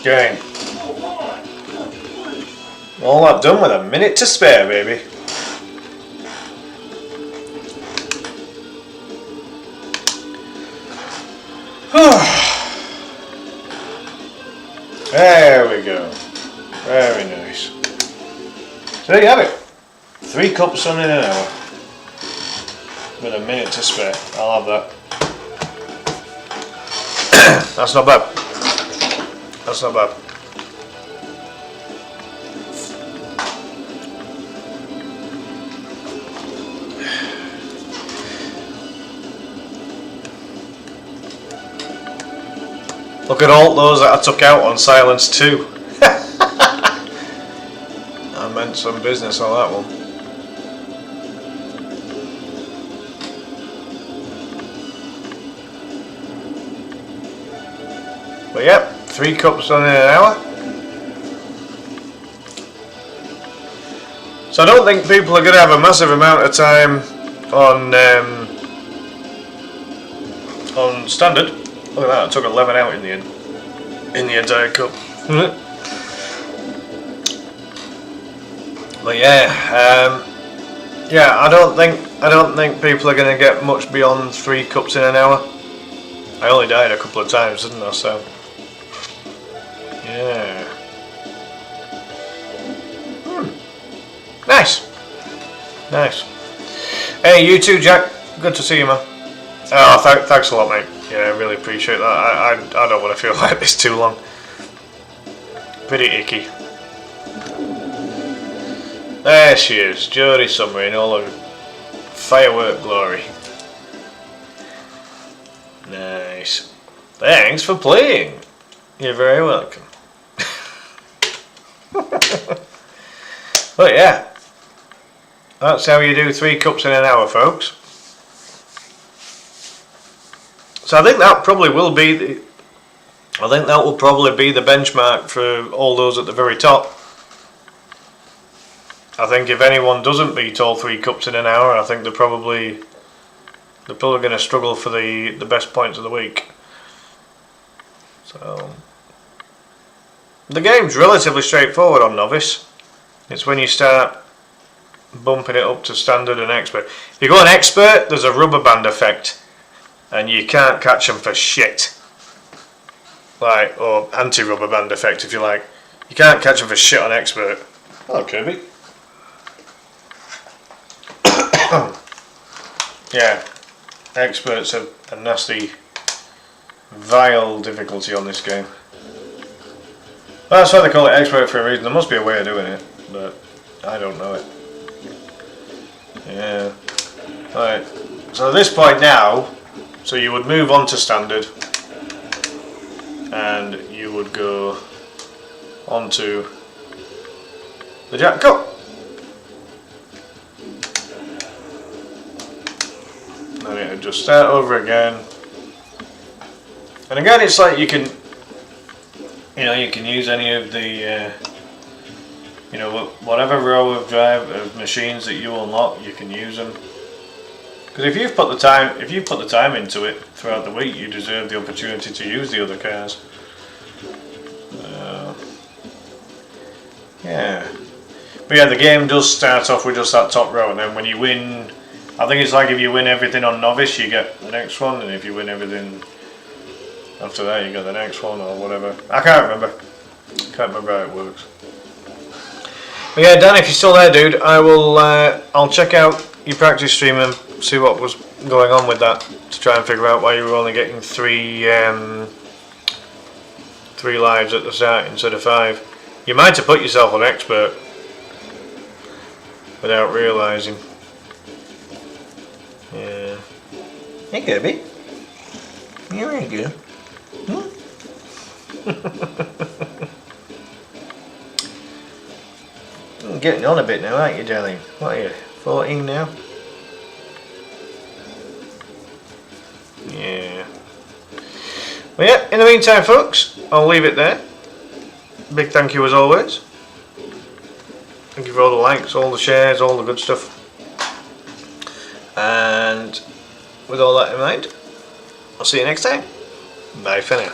Okay. All that done with a minute to spare, baby. There we go. Very nice. So there you have it. 3 cups on in an hour. With a minute to spare. I'll have that. That's not bad. That's not bad. Look at all those that I took out on silence too. I meant some business on that one. But yep, 3 cups on in an hour. So I don't think people are going to have a massive amount of time on standard. Look at that, I took 11 out in the end, in the entire cup. But yeah, I don't think people are going to get much beyond 3 cups in an hour. I only died a couple of times, didn't I? So yeah, nice. Hey, you too, Jack. Good to see you, man. Oh, thanks a lot, mate. Yeah, I really appreciate that. I don't want to feel like this too long. Pretty icky. There she is, Jodie somewhere in all her firework glory. Nice. Thanks for playing. You're very welcome. But yeah, that's how you do 3 cups in an hour, folks. So I think that probably will be I think that will probably be the benchmark for all those at the very top. I think if anyone doesn't beat all 3 cups in an hour, I think they're probably going to struggle for the best points of the week. So the game's relatively straightforward on novice. It's when you start bumping it up to standard and expert. If you go on expert, there's a rubber band effect, and you can't catch them for shit. Like, or anti-rubber band effect, if you like. You can't catch them for shit on expert. Hello, Kirby. Yeah, experts have a nasty, vile difficulty on this game. Well, that's why they call it expert for a reason. There must be a way of doing it, but I don't know it. Yeah. Right. So at this point now, so you would move on to standard, and you would go onto the Jack Cup. And it would just start over again. And again, it's like you can use any of the, whatever row of machines that you unlock, you can use them. Because if you've put the time into it throughout the week, you deserve the opportunity to use the other cars. Yeah. But yeah, the game does start off with just that top row, and then when you win, I think it's like if you win everything on novice, you get the next one, and if you win everything after that, you get the next one, or whatever. I can't remember how it works. But yeah, Dan, if you're still there, dude, I'll check out your practice stream and see what was going on with that, to try and figure out why you were only getting three lives at the start instead of 5. You might have put yourself on expert without realising. Yeah. Hey, Kirby. You're very good. You're getting on a bit now, aren't you, darling? What are you, 14 now? Yeah. Well, yeah, in the meantime, folks, I'll leave it there. Big thank you as always. Thank you for all the likes, all the shares, all the good stuff. And with all that in mind, I'll see you next time. Bye for now.